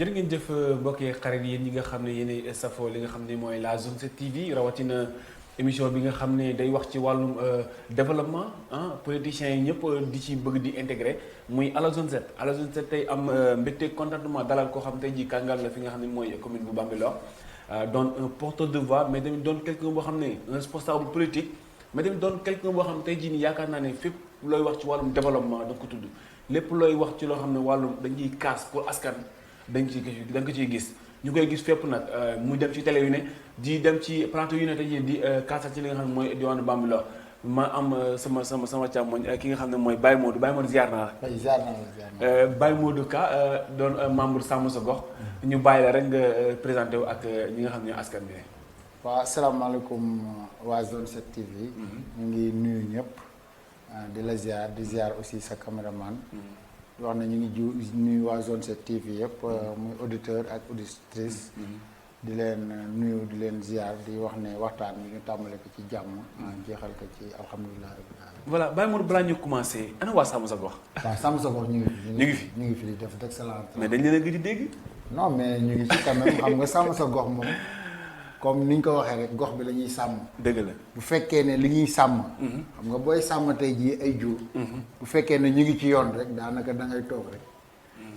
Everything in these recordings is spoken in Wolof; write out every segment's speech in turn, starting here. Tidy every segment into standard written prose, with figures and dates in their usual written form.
jërë ngeen jëf mbokk yi xarit yéen ñi nga xam ne yéenay safoo li nga xam ne mooy la Zone 7 TV rawatina émission bi nga xam ne day wax ci wàllum développement politiciens yi ñëpp di ci bëgg di intégrer muy à la Zone 7 à la Zone 7 tey am mbégte contentement dalal koo xam tey jii kàngal la fi nga xam ne mooy commune bu Bambilor doon un porteur de voix mais tamit doon quelqu'un boo xam ne un responsable politique mais tamit doon quelqu'un boo xam ne tey jii nii yaakaar naa ne fépp looy wax ci wàllum développement da nga ko tudd lépp looy wax ci loo xam ne wàllum dañuy kaas pour askan da nga ko ciy gis ñu koy gis fépp nag mu dem ci télé yu ne di dem ci plateau yu ne tey jii di kaasal ci li nga xam ne mooy diwaanu Bambilor ma am sama càmmoñ ki nga xam ne mooy Baye Modou ziar naa la. ziar naa la Baye Modou Ka doon membre Sàmm Sa Gox ñu bàyyi la rek nga présenté wu ak ñi nga xam ne askan bi ne. waaw asalaamaaleykum waa Zone 7 TV. ñu ngi nuyu ñëpp di la ziar di ziar aussi sa caméraman. wax na ñu ngi nuyu waa Zone 7 TV yëpp muy auditeur ak auditrice di leen nuyu di leen ziar di wax ne waxtaan bi ñu tàmbale ko ci jàmm jeexal ko ci alhamdulilah rabbil alamin. voilà Baye Modou balaa ñu commencé ana waa Sàmm Sa Gox. waaw Sàmm Sa Gox ñu ngi fi di def d'excellent. mais dañ leen a gëj di dégg. non mais ñu ngi ci quand même xam nga Sàmm Sa Gox moom comme ni ñu ko waxee rek gox bi la ñuy sàmm. dëgg la bu fekkee ne li ñuy sàmm. xam nga booy sàmm tey jii ay jur. bu fekkee ne ñu ngi ci yoon rek daanaka da ngay toog rek.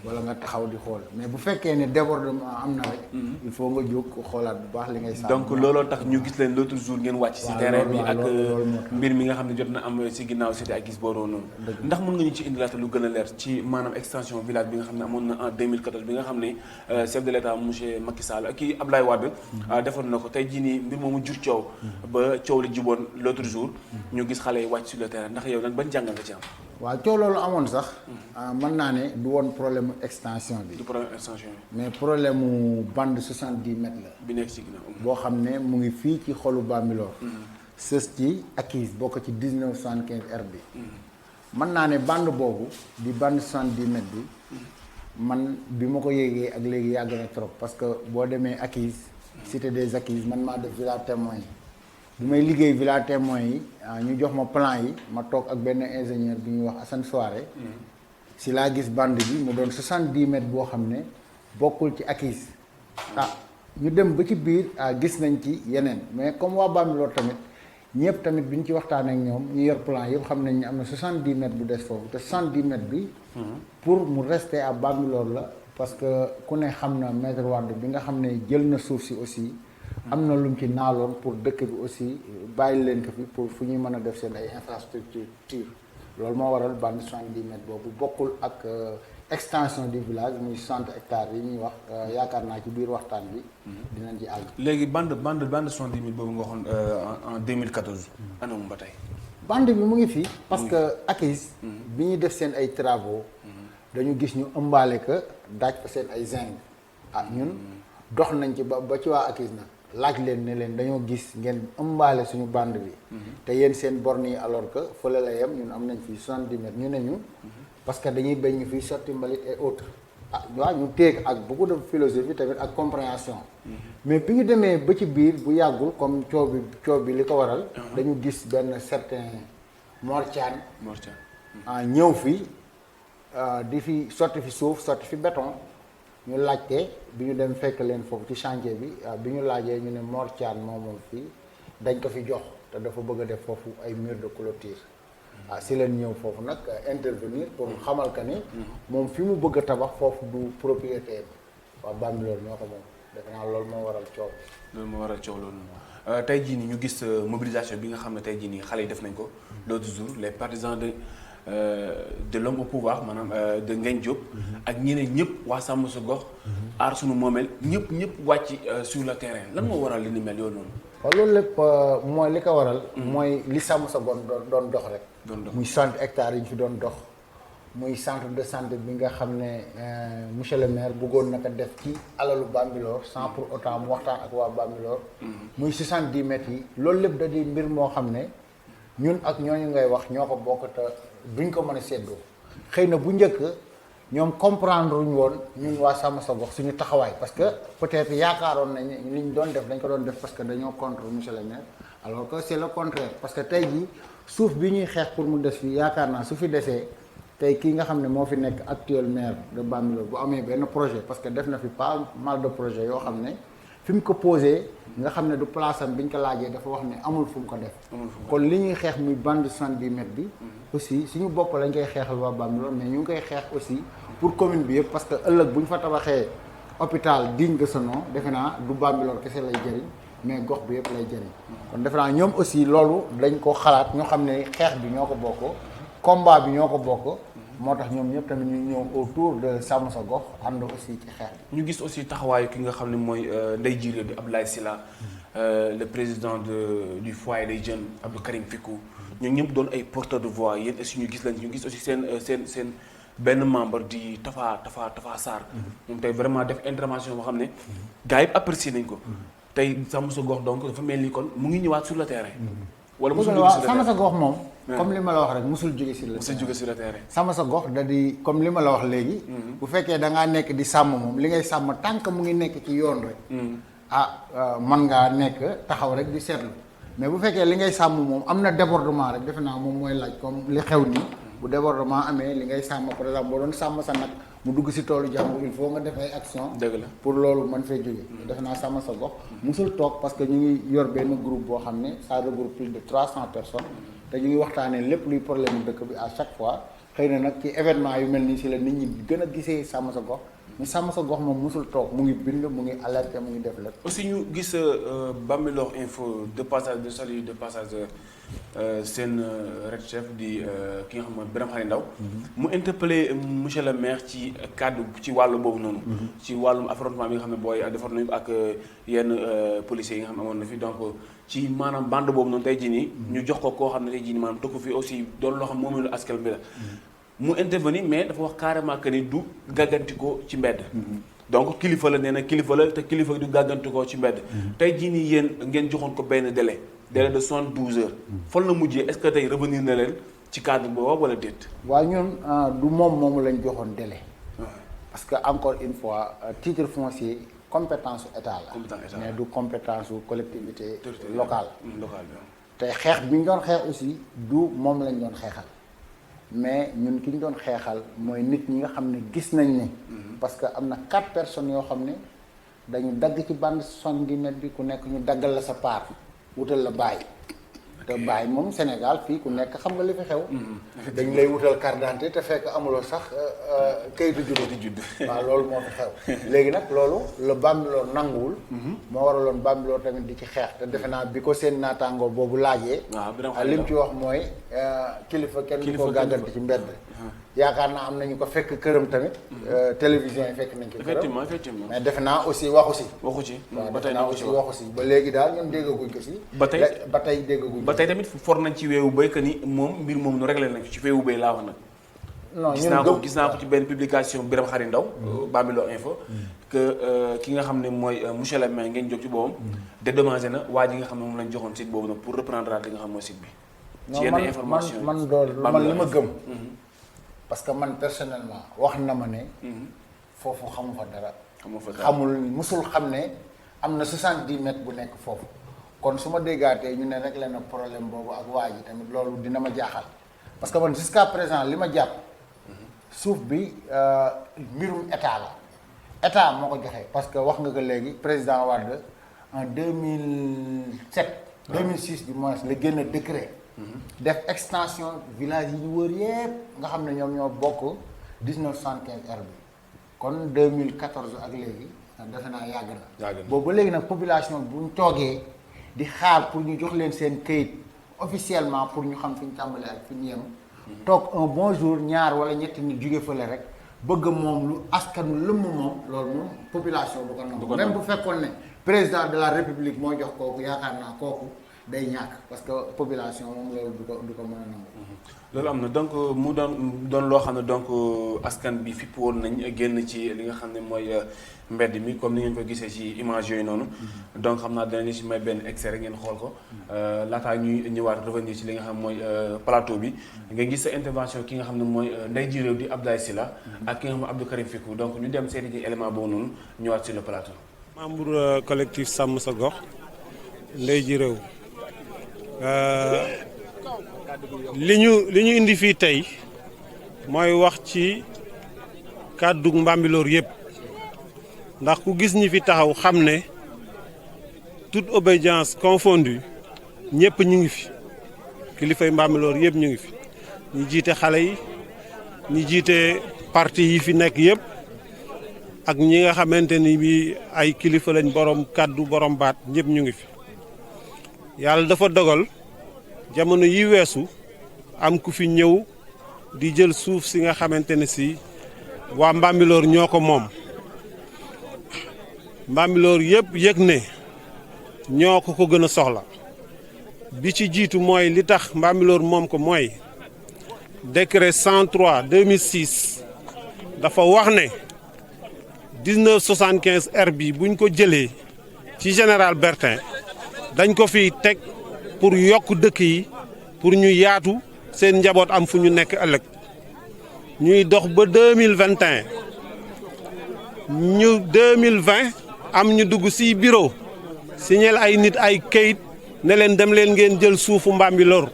wala nga taxaw di xool mais bu fekkee ne débordement am na rek. il faut nga jóg xoolaat bu baax li ngay sàmm. donc looloo tax ñu gis leen l'autre jour ngeen wàcc. ci terrain bi ak mbir mi nga xam ne jot na am si ginnaaw cité ak gis booroo noonu. ndax mën nga ñu ci indilaata lu gën a leer ci maanaam extension village bi nga xam ne amoon na en 2014 bi nga xam ne chef de l'état monsieur Macky Sall ak kii Abdoulaye Wade. defoon na ko tey jii nii mbir moomu jur coow. ba coow li juboon l'autre jour. ñu gis xale yi wàcc sur le terrain ndax yow nag ban jàngal nga ci am. waaw coow loolu amoon sax mën naa ne du woon problème extension bi. du problème extension bi. mais problème mu bande 70 mètres la. bi nekk ci ginnaaw. boo xam ne mu ngi fii ci xolu Bambilor. sës ci acquise bokk ci 1975 R bi. mën naa ne bande boobu di bande 70 mètres bi. man bi ma ko yéegee ak léegi yàgg na trop parce que boo demee acquise cité des acquises man maa def villa témoin yi. bi may liggéey villa témoin yi ñu jox ma plan yi ma toog ak benn ingénieur bi ñuy wax Assane Soare si laa gis bande bi mu doon 70 mètres boo xam ne bokkul ci acquise ñu dem ba ci biir gis nañ ci yeneen mais comme waa Bambilor tamit ñëpp tamit bi ñu ci waxtaanee ak ñoom ñu yor plan yëpp xam nañ ne am na 70 mètres bu des foofu te 70 mètres bi pour mu rester à Bambilor la parce que ku ne xam na maître Wade bi nga xam ne jël na suuf si aussi am na lu mu ci naaloon pour dëkk bi aussi bàyyi leen ko fi pour fu ñuy mën a def seen ay infrastructure loolu moo waral bande 70 mètres boobu bokkul ak extension du village muy 60 hectares yi ñuy wax yaakaar naa ci biir waxtaan bi dinañ ci àgg. léegi bande 70 mètres boobu nga waxoon en 2014. ana mu ba tey. bande bi mu ngi fii parce que acquise bi ñuy def seen ay travaux dañu gis ñu ëmbaale que daaj ko seen ay zinc ñun dox nañ ci ba ci waa acquise nag laaj leen ne leen dañoo gis ngeen ëmbaale suñu bande bi te yéen seen borne yi alors que fële la yem ñun am nañ fii 70 mètres ñu ne ñu parce que dañuy bañ ñu fii sotti mbalit et autres waaw ñu téeg ak beaucoup de philosophie tamit ak compréhension mais bi ñu demee ba ci biir bu yàggul comme coow bi li ko waral dañu gis benn certain Mortian ñëw fii di fi sotti fi suuf sotti fi béton ñu laajte bi ñu dem fekk leen foofu ci chantier bi ñu laajee ñu ne Mortian moom fii dañ ko fi jox te dafa bëgg a def foofu ay mur de clôture si leen ñëw foofu nag intervenir pour xamal que ni moom fi mu bëgg a tabax foofu du propriétaire waa Bambilor ñoo ko moom defe naa loolu moo waral coow loolu tey jii nii ñu gis mobilisation bi nga xam ne tey jii nii xale yi def nañ ko l'autre jour les partisans de l'homme au pouvoir maanaam de Ngagne Diop ak ñeneen ñëpp waa Sàmm Sa Gox aar sunu moomeel ñëpp wàcc sur le terrain lan moo waral li ni mel yoonu noonu. waaw loolu lépp mooy li ko waral mooy li Sàmm Sa Gox doon dox rek muy 60 hectares yi ñu fi doon dox muy centre de santé bi nga xam ne monsieur le maire bëggoon na ko def ci alalu Bambilor sans pour autant mu waxtaan ak waa Bambilor muy 70 mètres yi loolu lépp da di mbir moo xam ne ñun ak ñooñu ngay wax ñoo ko bokk te duñ ko mën a séddoo xëy na bu njëkk ñoom comprendre wuñ woon ñun waa Sàmm Sa Gox suñu taxawaay parce que peut-être yaakaaroon nañ li ñu doon def dañ ko doon def parce que dañoo contre monsieur le maire alors que c'est le contraire parce que tey jii suuf bi ñuy xeex pour mu des fi yaakaar naa su fi desee tey kii nga xam ne moo fi nekk actuel maire de Bambilor bu amee benn projet parce que def na fi pas mal de projet yoo xam ne fi mu ko posé nga xam ne du place am bi ñu ko laajee dafa wax ne amul fu mu ko def. kon li ñuy xeex muy bande 70 mètres bi. aussi suñu bopp lañ koy xeexal waa Bambilor mais ñu ngi koy xeex aussi pour commune bi yëpp parce que ëllëg bu ñu fa tabaxee hôpital digne de ce nom defe naa du Bambilor kese lay jëriñ mais gox bi yëpp lay jëriñ. kon defe naa ñoom aussi loolu dañ ko xalaat ñoo xam ne xeex bi ñoo ko bokk combat bi ñoo ko bokk. moo tax ñoom ñëpp tamit ñu ñëw autour de sàmm sa gox ànd aussi ci xeex bi. ñu gis aussi taxawaayu ki nga xam ne mooy ndey ji réew di Abdoulaye Sylla le président du foyer des jeunes Abdou Karim Fickou ñoom ñëpp doon ay porteurs de voix yéen aussi ñu gis lañ ñu gis aussi seen benn membre di Tafa Sarr. moom tey vraiment def intervention boo xam ne gars yëpp apprécié nañ ko. tey sàmm sa gox donc dafa mel ni kon mu ngi ñëwaat sur le terrain. wala musul jóge sur le terrain sàmm sa gox moom. comme li ma la wax rek musul jóge sur le terrain. sàmm sa gox da di comme li ma la wax léegi. bu fekkee da ngaa nekk di sàmm moom li ngay sàmm tant que mu ngi nekk ci yoon rek. man ngaa nekk taxaw rek di seetlu mais bu fekkee li ngay sàmm moom am na débordement rek defe naa moom mooy laaj comme li xew nii bu débordement amee li ngay sàmm par exemple boo doon sàmm sa nag mu dugg si toolu jàmbur il faut nga def ay action dëgg la pour loolu mën fee jóge defe naa sàmm sa gox musul toog parce que ñu ngi yor benn groupe boo xam ne ça regroupe plus de 300 personnes te ñu ngi waxtaanee lépp luy problème dëkk bi à chaque fois xëy na nag ci événement yu mel nii si la nit ñi gën a gisee sàmm sa gox ñu sàmm sa gox moom musul toog mu ngi bind mu ngi alerté mu ngi def lépp. aussi ñu gis Bambilor Info de passage de salut de passage seen red chef di ki nga xam ne Birame Khary Ndao mu interpellé monsieur le maire ci cadre ci wàllu boobu noonu. ci wàllum affrontement bi nga xam ne booy defoon nañu ak yenn policiers yi nga xam ne amoon na fi donc ci maanaam bande boobu noonu tey jii nii. ñu jox ko koo xam ne tey jii nii maanaam tokk fi aussi doon loo xam moom la askan bi la. mu intervenir mais dafa wax carrément que ni du gàggantikoo ci mbedd. donc kilifa la nee na kilifa la te kilifa du gàggantikoo ci mbedd. tey jii nii yéen ngeen joxoon ko benn délai de 72 heures. fan la mujjee est-ce que tey revenir na leen ci cadre boobu wala déet. waaw ñun du moomu lañ joxoon délai. parce que encore une fois titre foncier compétence état la. mais du compétence su collectivité locale. te xeex bi ñu doon xeex aussi du moom lañ doon xeexal. mais ñun ki ñu doon xeexal mooy nit ñi nga xam ne gis nañ ne. parce que am na 4 personnes yoo xam ne dañu dagg ci bande 70 mètres bi ku nekk ñu daggal la sa part wutal la bàyyi. te bàyyi moom Sénégal fii ku nekk xam nga li fi xew. dañu lay wutal carte d'identité te fekk amuloo sax kayitu judd. waaw loolu moo fi xew. léegi nag loolu la Bambilor nanguwul. moo waraloon Bambilor tamit di ci xeex te defe naa bi ko seen naataangoo boobu laajee. li mu ci wax mooy kilifa kenn du ko gàggante ci mbedd. yaakaar naa am nañu ko fekk këram tamit. télévision yi fekk nañ ko këram. effectivement mais defe naa aussi waxu si. waaw ba tey naa aussi waxu si ba léegi daal ñun déggaguñ ko si. ba tey déggaguñ ko. ba tey tamit for nañ ci weewu béy que ni moom mbir moom nu réglé nañ ci weewu béy laa wax nag. non gis naa ko ci benn publication Birame Khary Ndao Bambilor Info que ki nga xam ne mooy monsieur le maire ngeen jóg ci boobam dédommagé na waa ji nga xam ne moom lañ joxoon site boobu nag pour reprendre li nga xam mooy site bi. ci yenn information man li ma gëm. parce que man personnellement wax na ma ne. foofu xamu fa dara. xamul musul xam ne am na 70 mètres bu nekk foofu. kon su ma déggaatee ñu ne rek la na problème boobu ak waa ji tamit loolu dina ma jaaxal parce que man jusqu'à présent li ma jàpp suuf bi mbirum état la état moo ko joxe parce que wax nga ko léegi président Wade en 2007 2006 du moins la génn décret def extension village yi ñu wër yépp nga xam ne ñoom ñoo bokk 1975 R bi kon 2014 ak léegi defe naa yàgg na boobu ba léegi nag population bu ñu toogee di xaar pour ñu jox leen seen këyit officiellement pour ñu xam fi ñu tàmbalee ak fi ñu yem toog un bon jour ñaar wala ñetti nit jóge fële rek bëgg moom lu askanu lëmm moom loolu moom population bu ko nangu même bu fekkoon ne président de la république moo jox kooku yaakaar naa kooku day ñàkk parce que population moom loolu du ko mën a nangu. loolu am na donc mu doon loo xam ne donc askan bi fipp woon nañ génn ci li nga xam ne mooy mbedd mi comme ni ngeen ko gisee ci image yooyu noonu. donc xam naa danañu ci may benn extrait rek ngeen xool ko laataa ñuy ñëwaat revenir ci li nga xam mooy plateau bi. nga gis sa intervention ki nga xam ne mooy ndey ji réew di Abdoulaye Sylla ak ki nga xam ne Abdou Karim Fickou donc ñu dem seeti ci élément boobu noonu ñëwaat sur le plateau. membre collectif Sàmm Sa Gox ndey ji réew. li ñu indi fii tey mooy wax ci kàddu Mbambilor yëpp ndax ku gis ñi fi taxaw xam ne toute obédience confondue ñëpp ñu ngi fi kilifay Mbambilor yëpp ñu ngi fi ñi jiite xale yi ñi jiite parti yi fi nekk yëpp ak ñi nga xamante ni bi ay kilifa lañ borom kàddu borom baat ñëpp ñu ngi fi yàlla dafa dogal jamono yi weesu am ku fi ñëw di jël suuf si nga xamante ne si waa Mbambilor ñoo ko moom Mbambilor yëpp yëg ne ñoo ko gën a soxla bi ci jiitu mooy li tax Mbambilor moom ko mooy décret 103 2006 dafa wax ne 1975 R bi buñ ko jëlee ci général Bertin dañ ko fiy teg pour yokk dëkk yi pour ñu yaatu seen njaboot am fu ñu nekk ëllëg ñuy dox ba 2021 ñu 2020 am ñu dugg ci bureau signal ay nit ay kayit ne leen dem leen ngeen jël suufu Mbambilor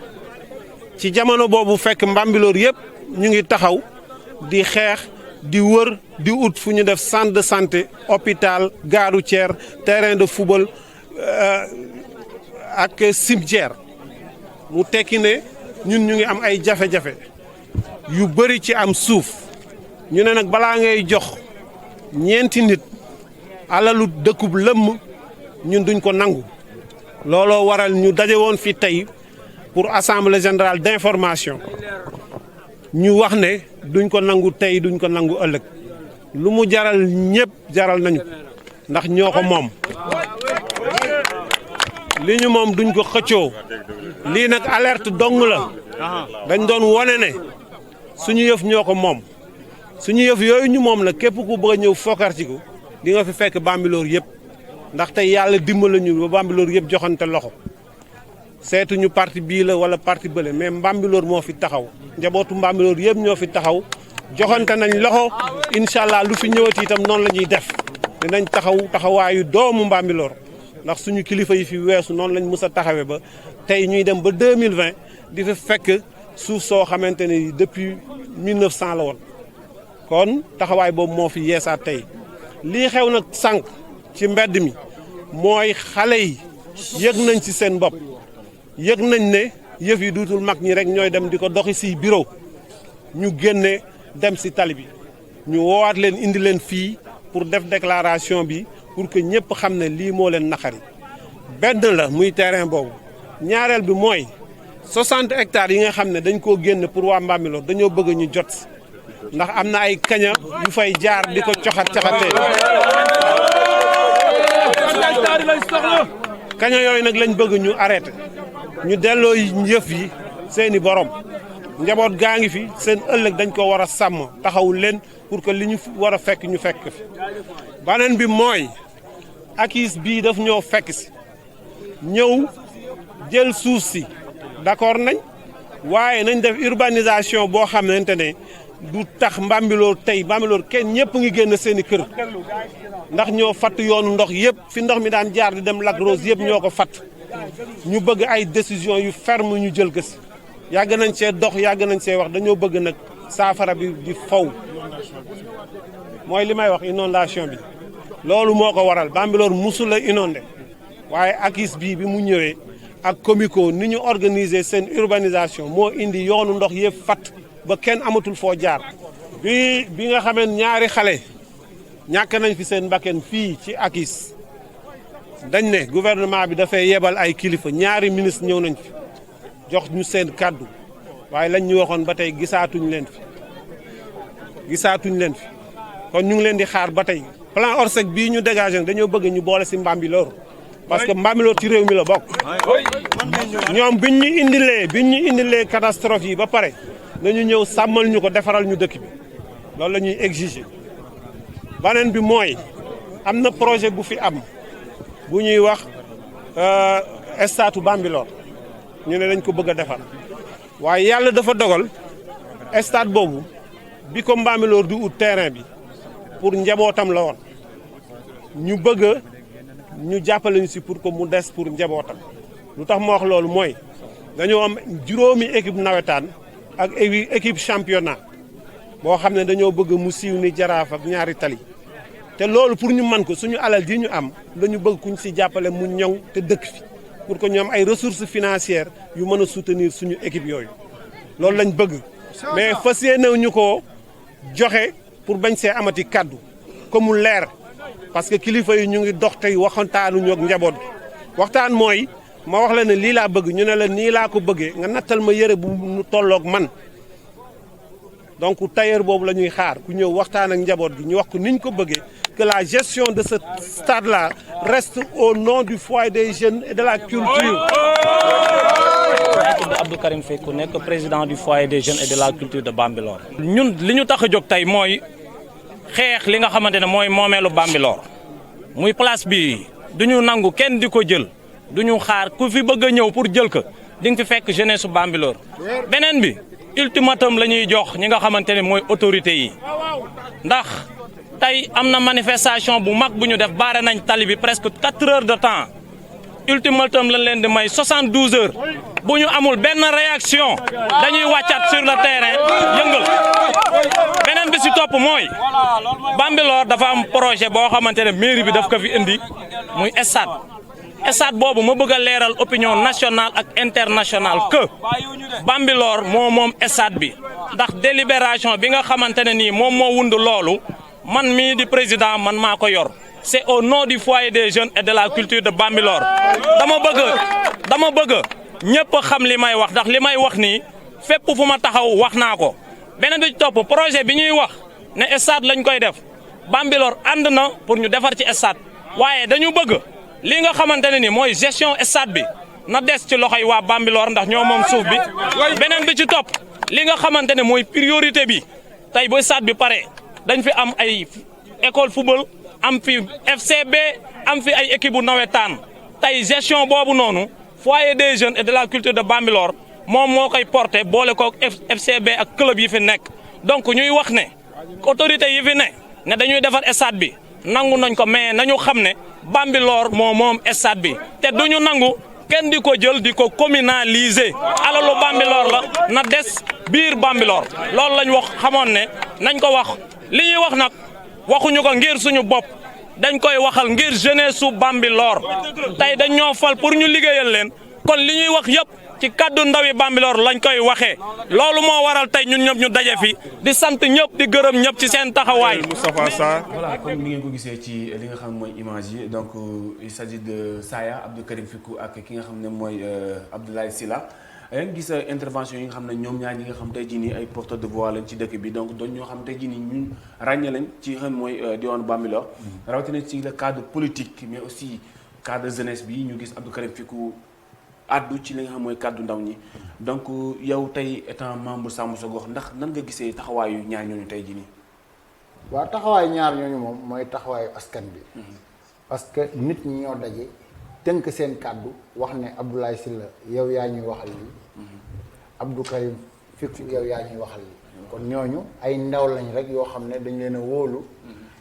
ci jamono boobu fekk Mbambilor yëpp ñu ngi taxaw di xeex di wër di ut fu ñu def centre de santé hôpital gare routière terrain de football ak cimetière mu tekki ne ñun ñu ngi am ay jafe-jafe yu bëri ci am suuf ñu ne nag balaa ngay jox ñeenti nit alalu dëkkub lëmm ñun duñ ko nangu looloo waral ñu daje woon fi tey pour assemblée générale d'information ñu wax ne duñ ko nangu tey duñ ko nangu ëllëg lu mu jaral ñëpp jaral nañu ndax ñoo ko moom li ñu moom duñ ko xëccoo lii nag alerte dong la dañ doon wone ne suñu yëf ñoo ko moom suñu yëf yooyu ñu moom la képp ku bëgg a ñëw fokkartiku di nga fi fekk Bambilor yëpp ndax tey yàlla dimbali ñu ba Bambilor yëpp joxante loxo seetuñu parti bii la wala parti bële mais Bambilor moo fi taxaw njabootu Bambilor yëpp ñoo fi taxaw joxante nañ loxo incha allah lu fi ñëwati itam noonu la ñuy def dinañ taxawaayu doomu Bambilor ndax suñu kilifa yi fi weesu noonu lañ mës a taxawee ba tey ñuy dem ba 2020 di fa fekk suuf soo xamante ne depuis 1900 la woon kon taxawaay boobu moo fi yeesaat tey lii xew nag sànq ci mbedd mi mooy xale yi yëg nañ ci seen bopp yëg nañ ne yëf yi duutul mag ñi rek ñooy dem di ko doxi si bureau ñu génne dem si tali bi ñu woowaat leen indi leen fii pour def déclaration bi pour que ñëpp xam ne lii moo leen naqari benn la muy terrain boobu ñaareel bi mooy 60 hectares yi nga xam ne dañ koo génn pour waa Mbambilor dañoo bëgg ñu jot ndax am na ay kaña yu fay jaar di ko caxatee kaña yooyu nag lañ bëgg ñu arrêté ñu delloo yëf yi seeni borom njaboot gaa ngi fi seen ëllëg dañ ko war a sàmm taxawul leen pour que li ñu war a fekk ñu fekk fi beneen bi mooy ACIS bii daf ñoo fekk si ñëw jël suuf si d'accord nañ waaye nañ def urbanisation boo xamante ne du tax Mbambilor tey Mbambilor kenn ñëpp ngi génn seeni kër ndax ñoo fatt yoonu ndox yëpp fi ndox mi daan jaar di dem Lac Rose yëpp ñoo ko fatt ñu bëgg ay décision yu ferme ñu jël ko si yàgg nañ see dox yàgg nañ see wax dañoo bëgg nag saafara bi di faw mooy li may wax inondation bi loolu moo ko waral Bambilor musul a inondé waaye ACIS bii bi mu ñëwee ak Comico ni ñu organiser seen urbanisation moo indi yoonu ndox yëpp fatt ba kenn amatul foo jaar bi nga xamee ñaari xale ñàkk nañ fi seen mbakken fii ci ACIS dañ ne gouvernement bi dafay yebal ay kilifa ñaari ministre ñëw nañ fi jox ñu seen kàddu waaye lañ ñu waxoon ba tey gisaatuñ leen fi kon ñu ngi leen di xaar ba tey plan Orsec bii ñu dégagé dañoo bëgg ñu boole si Mbambilor parce que Mbambilor ci réew mi la bokk ñoom biñ ñu indilee catastrophe yi ba pare nañu ñëw sàmmal ñu ko defaral ñu dëkk bi loolu la ñuy exiger beneen bi mooy am na projet bu fi am bu ñuy wax stade Bambilor ñu ne dañ ko bëgg a defar waaye yàlla dafa dogal stade boobu bi ko Mbambilor di ut terrain bi pour njabootam la woon ñu bëgg ñu jàppale ñu si pour que mu des pour njabootam lu tax ma wax loolu mooy dañoo am juróomi équipe nawetaan ak équipe championnat boo xam ne dañoo bëgg mu siiw ni Jaraaf ak ñaari tali te loolu pour ñu man ko suñu alal ji ñu am dañu bëgg kuñ si jàppale mu ñoŋ te dëkk fi pour que ñoom ay ressources financières yu mën a soutenir suñu équipe yooyu loolu lañ bëgg mais fas yéene ñu ko joxe pour bañ see amati kaddu comme mu leer parce que kilifa yi ñu ngi dox tey waxantaanuñu ak njaboot bi waxtaan mooy ma wax la ne lii laa bëgg ñu ne la nii laa ko bëggee nga nattal ma yëre bu mu tolloog man donc tailleur boobu la ñuy xaar ku ñëw waxtaan ak njaboot gi ñu wax ko ni ñu ko bëggee que la gestion de ce stade là reste au nom du foyer des jeunes et de la culture. Abdou Karim Fickou nekk président du foyer des jeunes et de la culture de Bambilor. ñun li ñu tax a jóg tey mooy xeex li nga xamante ne mooy moomeelu Bambilor muy place bi du ñu nangu kenn di ko jël du ñu xaar ku fi bëgg a ñëw pour jël ko di nga fi fekk jeunesse su Bambilor beneen bi. ultimatum la ñuy jox ñi nga xamante ne mooy autorité yi ndax tey am na manifestation bu mag bu ñu def baare nañ tali bi presque 4 heures de temps ultimatum lañ leen di may 72 heures bu ñu amul benn réaction dañuy wàccaat sur le terrain yëngal beneen bi si topp mooy Bambilor dafa am projet boo xamante ne mairie bi daf ko fi indi muy stade boobu ma bëgg a leeral opinion nationale ak internationale que Bambilor moom stade bi ndax délibération bi nga xamante ne nii moom moo wund loolu man mii di président man maa ko yor c'est au nom du foyer des jeunes et de la culture de Bambilor dama bëgg ñëpp xam li may wax ndax li may wax nii fépp fu ma taxaw wax naa ko beneen bi ci topp projet bi ñuy wax ne stade lañ koy def Bambilor ànd na pour ñu defar ci stade waaye dañu bëgg li nga xamante ne ni mooy gestion stade bi na des ci loxoy waa Bambilor ndax ñoo moom suuf bi beneen bi ci topp li nga xamante ne mooy priorité bi tey ba stade bi pare dañ fi am ay école football am fi FCB am fi ay équipe bu nawetaan tey gestion boobu noonu foyer des jeunes et de la culture de Bambilor moom moo koy porté boole ko FCB ak club yi fi nekk donc ñuy wax ne autorité yi fi ne dañuy defar stade bi nangu nañ ko mais nañu xam ne Bambilor moom stade bi te duñu nangu kenn di ko jël di ko communaliser alalu Bambilor la na des biir Bambilor loolu lañ wax xamoon ne nañ ko wax li ñuy wax nag waxuñu ko ngir suñu bopp dañ koy waxal ngir jeunesse su Bambilor tey dañ ñoo fal pour ñu liggéeyal leen kon li ñuy wax yëpp ci kaddu ndawi Bambilor lañ koy waxee loolu moo waral tey ñun ñëpp ñu daje fi di sant ñëpp di gërëm ñëpp ci seen taxawaay. Moustapha Sarr. voilà comme ni ngeen ko gisee ci li nga xam mooy image yi donc il s'agit de Saya Abdou Karim Fickou ak ki nga xam ne mooy Abdoulaye Sylla yaa gis intervention yi nga xam ne ñoom ñaar ñi nga xam tey jii nii ay porteur de voix lañ ci dëkk bi donc doon ñoo xam tey jii nii ñun ràññee lañ ci xam mooy diwaanu Bambilor rawatina ci le cadre politique mais aussi cadre jeunesse bi ñu gis Abdou Karim Fickou addu ci li nga xam mooy kàddu ndaw ñi donc yow tey étant membre Sàmm Sa Gox ndax nan nga gisee taxawaayu ñaar ñooñu tey jii nii. waaw taxawaayu ñaar ñooñu moom mooy taxawaayu askan bi. parce que nit ñi ñoo daje tënk seen kàddu wax ne Abdoulaye Sylla yow yaa ñuy waxal lii. Abdou Karim Fickou yow yaa ñuy waxal lii. kon ñooñu ay ndaw lañ rek yoo xam ne dañ leen a wóolu.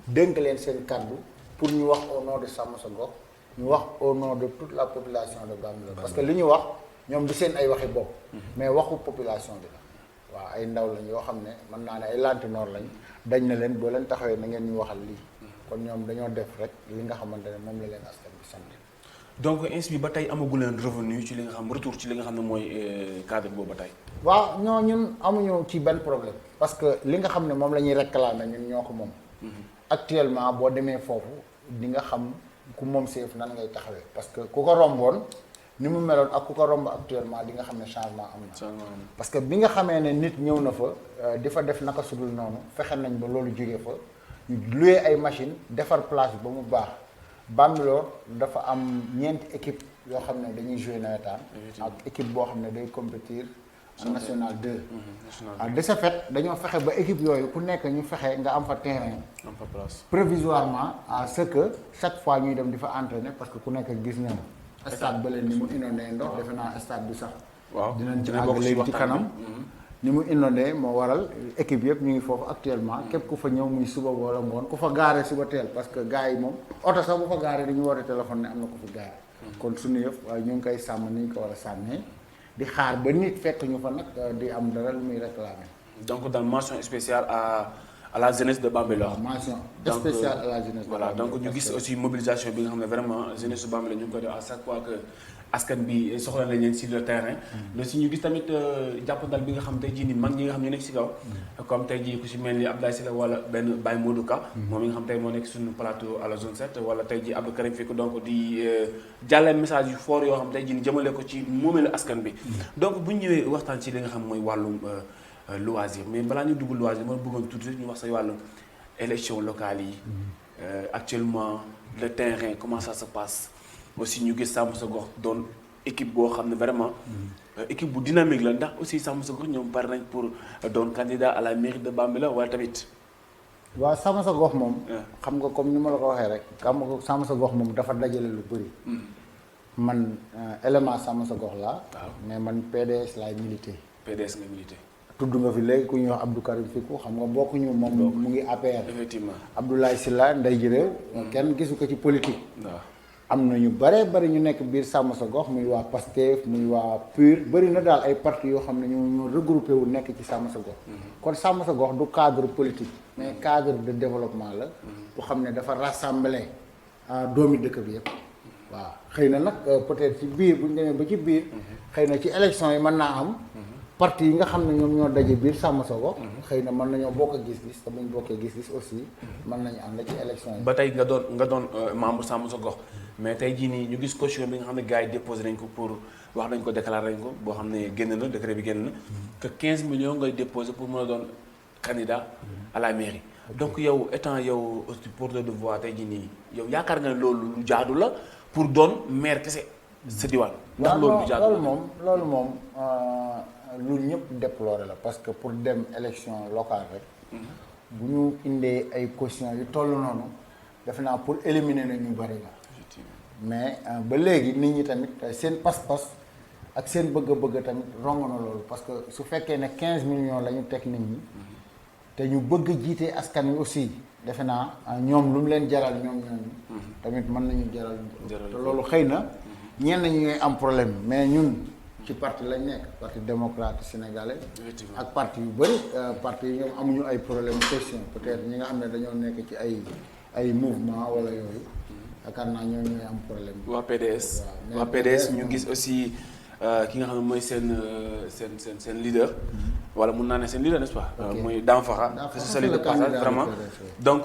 dénk leen seen kàddu pour ñu wax au nom de Sàmm Sa Gox. ñu wax au nom de toute la population de Bambilor parce que li ñu wax ñoom du seen ay waxi bopp mais waxu population bi la waaw ay ndaw lañ yoo xam ne mën naa ne ay lantinoor lañ dañ na leen boo leen taxawee na ngeen ñu waxal lii kon ñoom dañoo def rek li nga xamante ne moom la leen askan bi sant. donc ainsi bi ba tey amagu leen revenu ci li nga xam retour ci li nga xam ne mooy cadre boobu ba tey. waaw ñun amuñu ci benn problème parce que li nga xam ne moom la ñuy réclamer ñun ñoo ko moom. actuellement boo demee foofu di nga xam. ku moom seef nan ngay taxawee parce que ku ko romboon ni mu meloon ak ku ko romb actuellement di nga xam ne changement am na parce que bi nga xamee ne nit ñëw na fa di fa def naka sudul noonu fexe nañ ba loolu jógee fa ñu loué ay machine defar place bi ba mu baax Bambilor dafa am ñeenti équipe yoo xam ne dañuy jouer nawetaan ak équipe boo xam ne day compétir en national 2 de ce fait dañoo fexe ba équipe yooyu ku nekk ñu fexe nga am fa terrain provisoirement à ce que chaque fois ñuy dem di fa entraîner parce que ku nekk gis na stade ba leen ni mu inondé ndox defe naa stade bi sax dinañ ci àgg léegi ci kanam ni mu inondé moo waral équipe yëpp ñu ngi foofu actuellement képp ku fa ñëw muy suba wala ngoon ku fa gaare suba teel parce que gars yi moom oto sax bu fa gaare dañu woote téléphone ne am na ko fi gaare kon suñu yëpp waaye ñu ngi koy sàmm ni ñu ko war a sàmmee di xaar ba nit fekk ñu fa nag di am dara lu muy réclamer donc dans mention spéciale à la jeunesse de Bambilor. mention Donc, spéciale à la jeunesse. voilà donc ñu gis aussi mobilisation bi nga xam ne vraiment jeunesse su Bambilor ñu ngi koy def à chaque fois que askan bi soxla nañ leen sur le terrain. mais si ñu gis tamit jàppandal bi nga xam tey jii nii mag ñi nga xam ñu nekk si kaw. comme tey jii ku si mel ni Abdoulaye Sylla wala benn Baye Modou Ka. moom mi nga xam tey moo nekk suñu plateau à la zone 7 wala tey jii Abdou Karim Fikou donc di jàllale message yu fort yoo xam tey jii nii jëmale ko ci moomeelu askan bi. donc bu ñu ñëwee waxtaan ci li nga xam mooy wàllum loisir mais balaa ñu dugg loisir ma bëggoon tuuti ñu wax say wàllum élection locale yi. actuellement le terrain comment ça se passe. aussi ñu gis Sàmm Sa Gox doon équipe boo xam ne vraiment équipe bu dynamique la ndax aussi Sàmm Sa Gox ñoom pare nañ pour doon candidat à la mairie de Bambilor wala tamit. waaw Sàmm Sa Gox moom. xam nga comme ni ma la ko waxee rek. xam nga Sàmm Sa Gox moom dafa dajale lu bëri. man élément Sàmm Sa Gox laa. mais man PDS laay milité. PDS nga milité. tudd nga fi léegi ku ñuy wax Abdou Karim Fikou xam nga bokkuñu moom mu ngi APR. effectivement Abdoulaye Sylla ndey ji réew. kenn gisu ko ci politique. waaw. am na ñu bëree bëri ñu nekk biir Sàmm Sa Gox muy waa PASTEF muy waa PUR bëri na daal ay parti yoo xam ne ñoo regroupé wu nekk ci Sàmm Sa Gox. kon Sàmm Sa Gox du cadre politique mais cadre de développement la. bu xam ne dafa rassembler doomi dëkk bi yëpp. waaw xëy na nag peut-être ci biir bu ñu demee ba ci biir. xëy na ci élection yi mën naa am. parti yi nga xam ne ñoom ñoo daje biir Sàmm Sa Gox. xëy na mën nañoo bokk gis-gis te buñ bokkee gis-gis aussi mën nañu ànd ci élection yi. ba tey nga doon membre Sàmm Sa Gox mais tey jii nii ñu gis caution bi nga xam ne gars yi déposé nañ ko pour wax nañ ko déclaré nañ ko boo xam ne génn na décret bi génn na que 15 millions ngay déposé pour mën a doon candidat à la mairie. donc yow étant yow aussi porteur de voix tey jii nii yow yaakaar nga ne loolu lu jaadu la pour doon maire kese sa diwaan. ndax loolu lu jaadu la loolu moom lu ñëpp déploré la parce que pour dem élection locale rek. bu ñu indee ay caution yu toll noonu defe naa pour éliminer na ñu bari la. mais ba léegi nit ñi tamit seen pas-pas ak seen bëgg-bëgg tamit rongo na loolu parce que su fekkee ne 15 millions la ñu teg nit ñi te ñu bëgg jiite askan wi aussi defe naa ñoom lu mu leen jaral ñoom tamit mën nañu jaral te loolu xëy na ñenn ñi ñooy am problème mais ñun ci parti lañ nekk parti démocrate sénégalais ak parti yu bëri parti yi ñoom amuñu ay problème question peut-être ñi nga xam ne dañoo nekk ci ay mouvement wala yooyu yaakaar naa ñoo ñooy am problème bi. waa PDS ñu gis aussi ki nga xam ne mooy seen leader. wala mun naa ne seen leader n'est-ce pas. mooy Danfara. c'est celui de passage vraiment. donc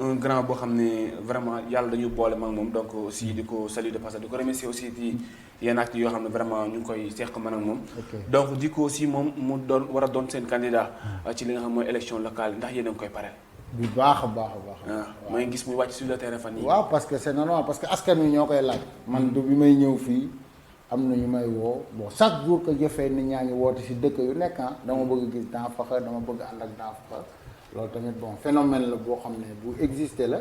un grand boo xam ne vraiment yàlla dañu boole mag moom donc aussi di ko saluer de passage di ko remercier aussi ci yenn actes yoo xam ne vraiment ñu ngi koy seq man ak moom. donc di ko aussi moom mu doon war a doon seen candidat ci li nga xam mooy élection locale ndax yéen a ngi koy pare. bu baax a baax a baax. mooy gis muy wàcc sur le terrain fan yii. waaw parce que c'est normal parce que askan wi ñoo koy laaj. man du bi may ñëw fii am na ñu may woo bon chaque jour que jëfee nit ñaa ngi woote si dëkk yu nekk dama bëgg gis Danfakha dama bëgg ànd ak Danfakha loolu tamit bon phénomène la boo xam ne bu existé la.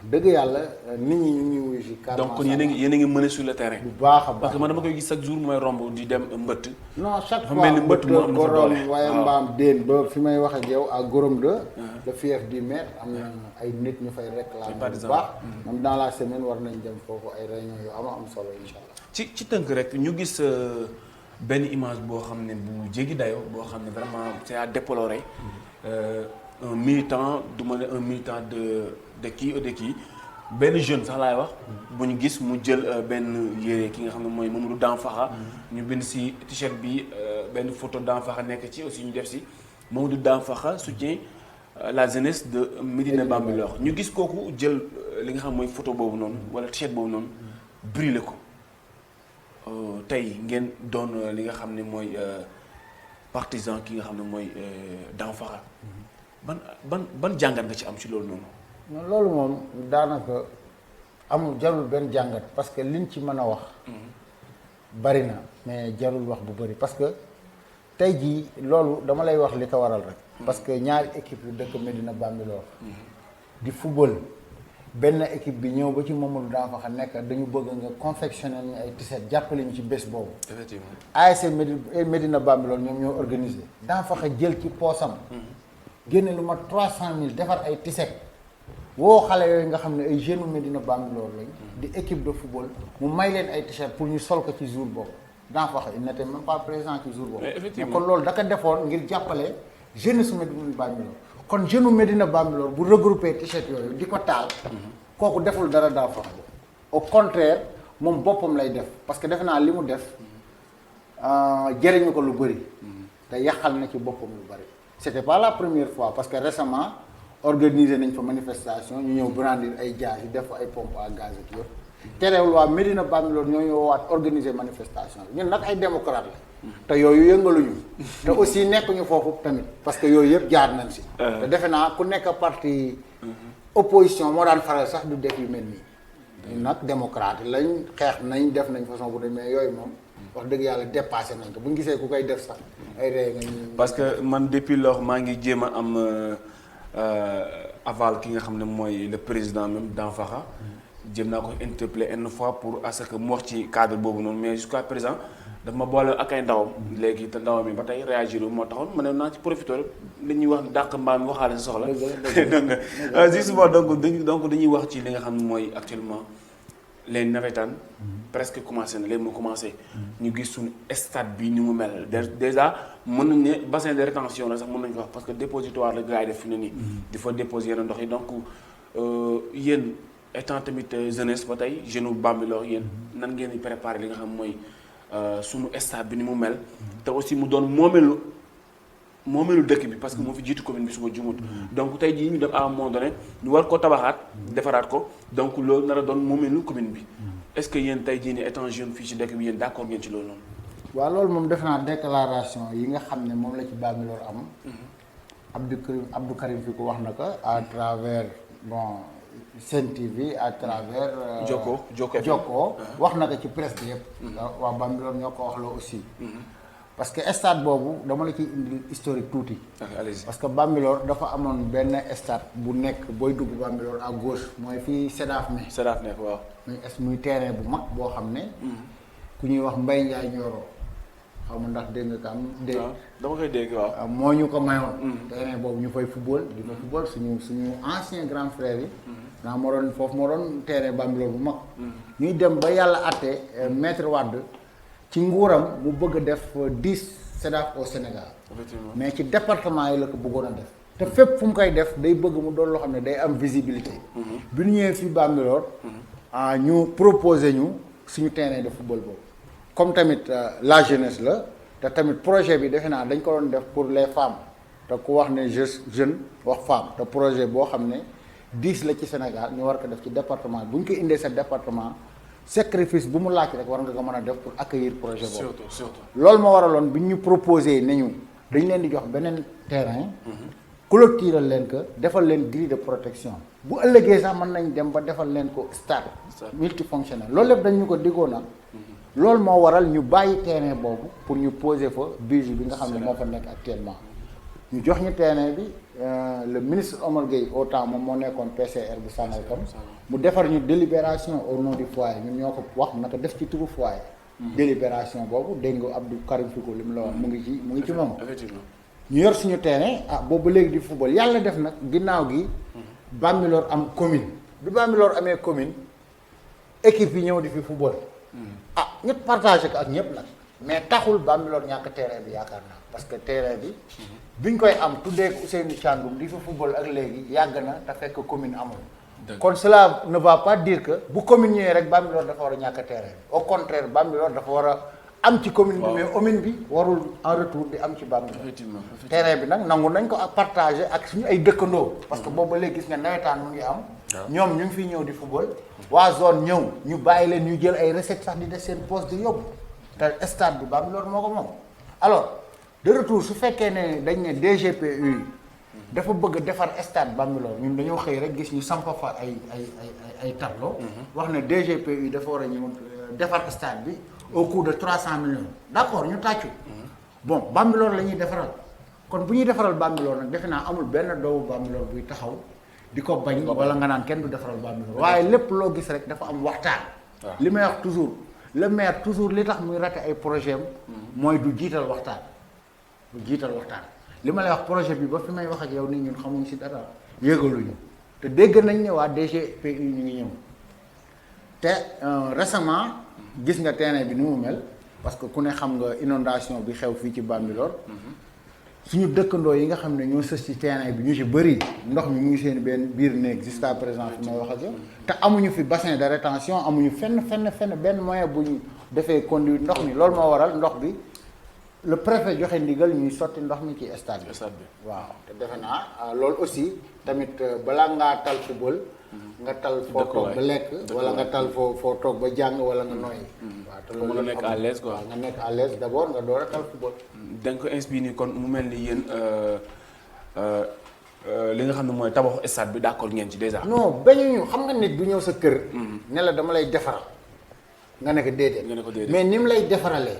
dëgg yàlla nit ñi ñu ngi wuyu si. donc kon yéen a ngi mené sur le terrain. bu baax a baax parce que man dama koy gis chaque jour mooy romb di dem mbëtt. non chaque fois mel ni mbëtt moo am na gorom waaye mbaam déen ba fi may wax ak yow ak gorom de. le fief du maire am na ay nit ñu fay réclamer bu baax. même dans la semaine war nañ dem foofu ay réunion yu am solo incha allah. ci tënk rek ñu gis benn image boo xam ne bu jéggi dayoo boo xam ne vraiment c'est à déplorer un militant du ma ne un militant de kii ou de kii benn jeune sax laay wax. bu ñu gis mu jël benn yére ki nga xam ne mooy Mamadou Danfakha. ñu bind si t-shirt bi benn photo Danfakha nekk ci aussi ñu def si Mamadou Danfakha soutient la jeunesse de Médina Bambilor ñu gis kooku jël li nga xam mooy photo boobu noonu wala t-shirt boobu noonu brûlé ko. tey ngeen doon li nga xam ne mooy partisan ki nga xam ne mooy Danfakha ban jàngat nga ci am ci loolu noonu. loolu moom daanaka amul jarul benn jàngat parce que liñ ci mën a wax. bari na mais jarul wax bu bari parce que tey jii loolu dama lay wax li ko waral rek. parce que ñaari équipe yu dëkk Médina Bambilor di football. benn équipe bi ñëw ba ci Mamadou Danfakha nekk dañu bëgg nga confectionner ñu ay t-shirt jàppale ñu ci bés boobu. effectivement ASC Médina Bambilor ñoom ñoo organisé. Danfakha jël ci poosam. génne lu ma 300000 defar ay t-shirt woo xale yooyu nga xam ne ay jeunes Médina Bambilor lañ. di équipe de football mu may leen ay t-shirt pour ñu sol ko ci jour boobu Danfakha il n'était même pas présent ci jour boobu. mais kon loolu da ko defoon ngir jàppale jeunesse Médina Bambilor kon jeune Médina Bambilor bu regroupé t-shirt yooyu di ko taal kooku deful dara daa fa au contraire moom boppam lay def parce que defe naa li mu def jëriñu ko lu bëri te yàqal na ci boppam lu bëri c'était pas la première fois parce que récemment organisé nañ fa manifestation ñu ñëw brandir ay gaz yi def ay pompe à gaz ak yëpp terewul waa Médina Bambilor ñoo ñëwaat organiser manifestation bi ñun nag ay démocrate la te yooyu yëngaluñu te aussi nekkuñu foofu tamit parce que yooyu yëpp jaar nañ si te defe naa ku nekk parti opposition moo daan faral sax du def yu mel nii ñun nag démocrate lañ xeex nañ def nañ façon bu ne mais yooyu moom wax dëgg yàlla dépassé nañ ko bu ñu gisee ku koy def sax ay ree nga parce que man depuis lors maa ngi jéem a am aval ki nga xam ne mooy le président même d'Anfaxa jéem naa ko interpeller une fois pour à ce que mu wax ci cadre boobu noonu mais jusqu'à présent dafa ma boole ak ay ndawam léegi te ndawam yi ba tey réagir moo taxoon ma ne naa ci profité rek li ñuy wax dàq mbaam waxaale sa soxla donc justement donc dañuy wax ci li nga xam ne mooy actuellement les navétanes presque commencé na léegi mu commencé ñu gis suñu stade bi ni mu mel déjà mën nañ ne bassin de rétention la sax mën nañ ko wax parce que dépositoire la gars yi def fi ne nii di fa déposer yenn ndox yi donc yéen étant tamit jeunesse ba tey jeune Bambilor yéen nan ngeen di préparer li nga xam mooy suñu stade bi ni mu mel te aussi mu doon moomeelu dëkk bi parce que moo fi jiitu commune bi su ma jumut donc tey jii ñu dem à un moment donné ñu war ko tabaxaat defaraat ko donc loolu nar a doon moomeelu commune bi est-ce que yéen tey jii nii étant jeune fii ci dëkk bi yéen d'accord ngeen ci loolu noonu. waaw loolu moom def naa déclaration yi nga xam ne moom la ci Bambilor am. Abdou Karim fi ko wax na ko à travers bon Sen TV à travers. Jokko wax na ko ci presse bi yëpp. waa Bambilor ñoo ko wax loo aussi. parce que stade boobu dama la ciy indi historique tuuti. parce que Bambilor dafa amoon benn stade bu nekk booy dugg Bambilor à gauche mooy fii Sedaf ne. Sedaf nekk waaw. muy terrain bu mag boo xam ne. ku ñuy wax Mbaye Ndiaye Nioro xaw ma ndax dégg nga ko am. dégg dama koy dégg waaw. moo ñu ko mayoon. terrain boobu ñu fay football di fa football suñu ancien grand frère yi. naa moo doon foofu moo doon terrain Bambilor bu mag. ñuy dem ba yàlla àtte maître Wade. ci nguuram mu bëgg a def 10 SEDAF au Sénégal mais ci département yi la ko bëggoon a def te fépp fu mu koy def day bëgg mu doon loo xam ne day am visibilité bi ñu ñëwee fii Bambilor ñu proposé ñu suñu terrain de football boobu comme tamit la jeunesse la te tamit projet bi defe naa dañ ko doon def pour les femmes te ku wax ne jeune wax femme te projet boo xam ne 10 la ci Sénégal ñu war ko def ci département bu ñu ko indee sa département sacrifice bu mu laaj rek war nga ko mën a def pour accueillir projet boobu. surtout loolu moo waraloon bi ñu proposé ne ñu dañ leen di jox beneen terrain. clôturer leen ko defal leen grille de protection bu ëllëgee sax mën nañ dem ba defal leen ko stade multifonctionnel loolu lépp dañ ñu ko diggoon na loolu moo waral ñu bàyyi terrain boobu pour ñu poser fa budget bi nga xam ne moo fa nekk actuellement. ñu jox ñu terrain bi le ministre Omar Gueye au temps moom moo nekkoon PCR bu Sangalkam mu defar ñu délibération au nom du foyer ñun ñoo ko wax naka def ci turu foyer. délibération boobu dégg nga Abdou Karim Fiko li mu la wax mu ngi ci moom. ñu yor suñu terrain boobu ba léegi di football yàlla def nag ginnaaw gi. Bambilor am commune. bi Bambilor amee commune équipe yi ñëw di fi football. ñu partagé ko ak ñëpp nag. mais taxul Bambilor ñàkk terrain bi yaakaar naa parce que terrain bi. biñ koy am tuddee ko Ousseynou Thiandoum di fa football ak léegi yàgg na te fekk commune amul. kon cela ne va pas dire que bu commune ñëwee rek Bambilor dafa war a ñàkk terrain bi au contraire Bambilor dafa war a am ci commune bi mais commune bi warul en retour di am ci Bambilor. effectivement terrain bi nag nangu nañ ko partagé ak suñu ay dëkkandoo. parce que boobu ba léegi gis nga nawetaan mu ngi am. ñoom ñu ngi fiy ñëw di football. waa zone ñëw ñu bàyyi leen ñu jël ay recettes sax di def seen poste di yóbbu te stade bi Bambilor moo ko moom alors. de retour su fekkee ne dañ ne DGPU dafa bëgg defar stade Bambilor ñun dañoo xëy rek gis ñu samp fa ay tableau wax ne DGPU dafa war a ñëw defar stade bi au coût de 300 millions d'accord ñu tàccu bon Bambilor la ñuy defaral kon bu ñuy defaral Bambilor nag defe naa amul benn doomu Bambilor buy taxaw di ko bañ wala nga naan kenn du defaral Bambilor waaye lépp loo gis rek dafa am waxtaan li may wax toujours le maire toujours li tax muy raté ay projet am mooy du jiital waxtaan li ma lay wax projet bi ba fi may wax ak yow nii ñun xamuñ ci dara yëgaluñu te dégg nañ ne waa DGPU ñu ngi ñëw te récemment gis nga terrain bi ni mu mel parce que ku ne xam nga inondation bi xew fii ci Bambilor suñu dëkkandoo yi nga xam ne ñoo sës ci terrain bi ñu ci bëri ndox mi mu ngi seen benn biir néeg jusqu'à présent fi may wax ak yow te amuñu fi bassin de rétention amuñu fenn benn moyen bu ñu defee conduire ndox mi loolu moo waral ndox bi le préfet joxe ndigal ñuy sotti ndox mi ci stade bi waaw te defe naa loolu aussi tamit balaa ngaa tal football nga tal foo toog ba lekk wala nga tal foo toog ba jàng wala nga noyyi waaw te loolu nga nekk à l'aise quoi nga nekk à l'aise d'abord nga door a tal football donc inspire ni kon mu mel ni yéen li nga xam ne mooy tabaxu stade bi d'accord ngeen ci déjà non bañuñu xam nga nit bu ñëw sa kër ne la dama lay defaral nga ne ko déedéet mais ni mu lay defaralee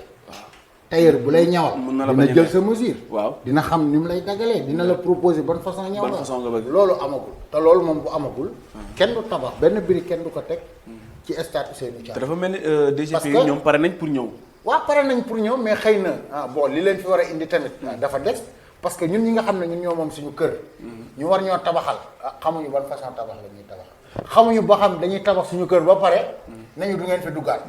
tailleur bu lay ñawal dina jël sa mesure waaw dina xam ni mu lay dagalee dina la proposer bonne façon ñaw nga bëgg loolu amagul te loolu moom bu amagul kenn du tabax benn brique kenn du ko teg ci stade Ousseynou Thiam te dafa mel ni DGP yi ñoom pare nañ pour ñëw waaw pare nañ pour ñëw mais xëy na bon li leen fi war a indi tamit dafa des parce que ñun ñi nga xam ne ñun ñoo moom suñu kër ñu war ñoo tabaxal xamuñu ban façon tabax la ñuy tabax xamuñu ba xam dañuy tabax suñu kër ba pare nañu du ngeen fi duggaat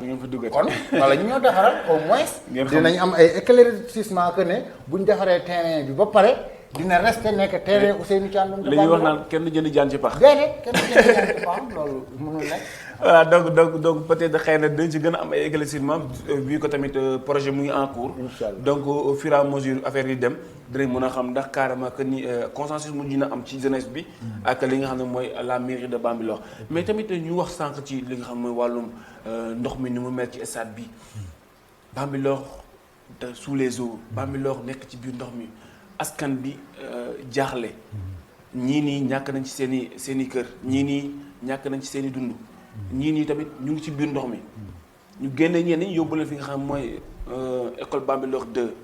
kon wala ñu ñoo defaral au moins dinañ am ay éclaircissement que ne buñ defaree terrain bi ba pare dina rester nekk terrain Ousseynou Thiam li ñuy wax naan kenn jënd jaan ci pax déedéet kenn jënd jaan ci pax loolu mënul nekk voilà donc peut-être xëy na dañ ci gën a am ay éclaircissement vu que tamit projet mu ngi en cours donc au fur et à mesure affaire yi dem dinañ mën a xam ndax carrément que ni consensus mujj na am ci jeunesse bi ak li nga xam ne mooy la mairie de Bambilor mais tamit ñu wax sànq ci li nga xam ne mooy wàllum ndox mi ni mu mel ci stade bi Bambilor sous les eaux Bambilor nekk ci biir ndox mi askan bi jaaxle ñii nii ñàkk nañ ci seen i kër ñii nii ñàkk nañ ci seen i dund ñii nii tamit ñu ngi ci biir ndox mi ñu génne ñenn ñi yóbbu leen fi nga xam mooy école Bambilor 2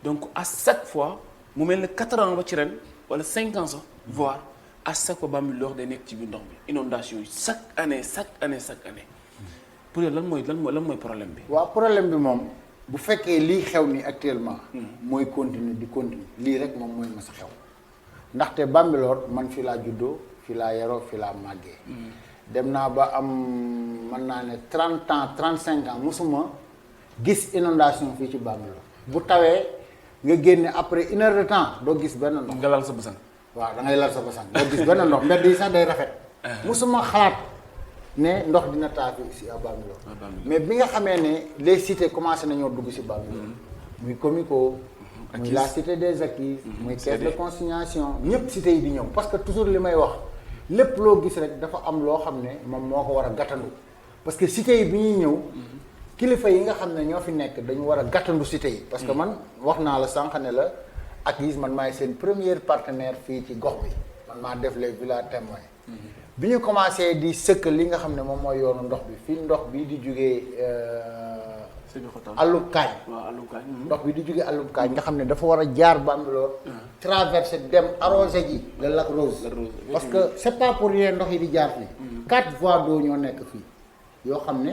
donc à chaque fois mu mel ne 4 ans ba ci ren wala 5 ans sax voire à chaque fois Bambilor day nekk ci biir ndox mi inondation yi chaque année pour yow lan mooy problème bi. waaw problème bi moom bu fekkee lii xew ni actuellement. mooy continuer lii rek moom mooy mas a xew ndaxte Bambilor man fi laa juddoo fi laa yaroo fi laa màggee. dem naa ba am mën naa ne 30 ans 35 ans mosuma gis inondation fii ci Bambilor bu tawee nga génne après 1 heure de temps doo gis benn ndox. nga lal sa basang. waaw da ngay lal sa basang doo gis benn ndox mbedd yi sax day rafet. mosuma xalaat ne ndox dina taa fi si à Bambilor. mais bi nga xamee ne les cités commencé nañoo dugg si Bambilor. muy Comico. muy la cité des acquis. muy caisse de consignation ñëpp cité yi di ñëw parce que toujours li may wax. lépp loo gis rek dafa am loo xam ne moom moo ko war a gàttandu parce que cité yi bi ñuy ñëw kilifa yi nga xam ne ñoo fi nekk dañu war a gàttandu cité yi parce que man wax naa la sànq ne la ACIS man maay seen premier partenaire fii ci gox bi man maa def les villas témoins bi ñu commencé di sëkk li nga xam ne moom mooy yoonu ndox bi fii ndox bi di jugee allum kaañ ndox bi di jóge allum kaañ nga xam ne dafa war a jaar Bambilor traversé dem arrosé ji le lac Rose parce que c'est pas pour rien ndox yi di jaar fii 4 voies d'eau ñoo nekk fii yoo xam ne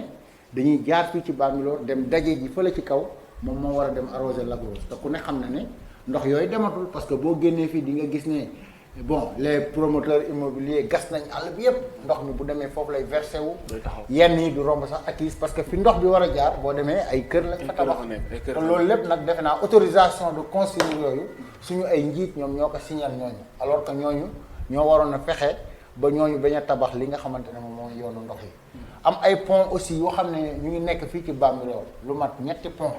dañuy jaar fii ci Bambilor dem daje ji fële ci kaw moom moo war a dem arrosé lac Rose te ku ne xam na ne ndox yooyu dematul parce que boo génnee fii di nga gis ne bon les promoteurs immobiliers gas nañ àll bi yëpp ndox mi bu demee foofu lay versé wu yenn yi du romb sax ACIS parce que fi ndox bi war a jaar boo demee ay kër lañ fa tabax te loolu lépp nag defe naa autorisation de construire yooyu suñu ay njiit ñoom ñoo ko signal ñooñu alors que ñooñu ñoo waroon a fexe ba ñooñu bañ a tabax li nga xamante ne moom mooy yoonu ndox yi am ay pont aussi yoo xam ne ñu ngi nekk fii ci Bambilor lu mat 3 pont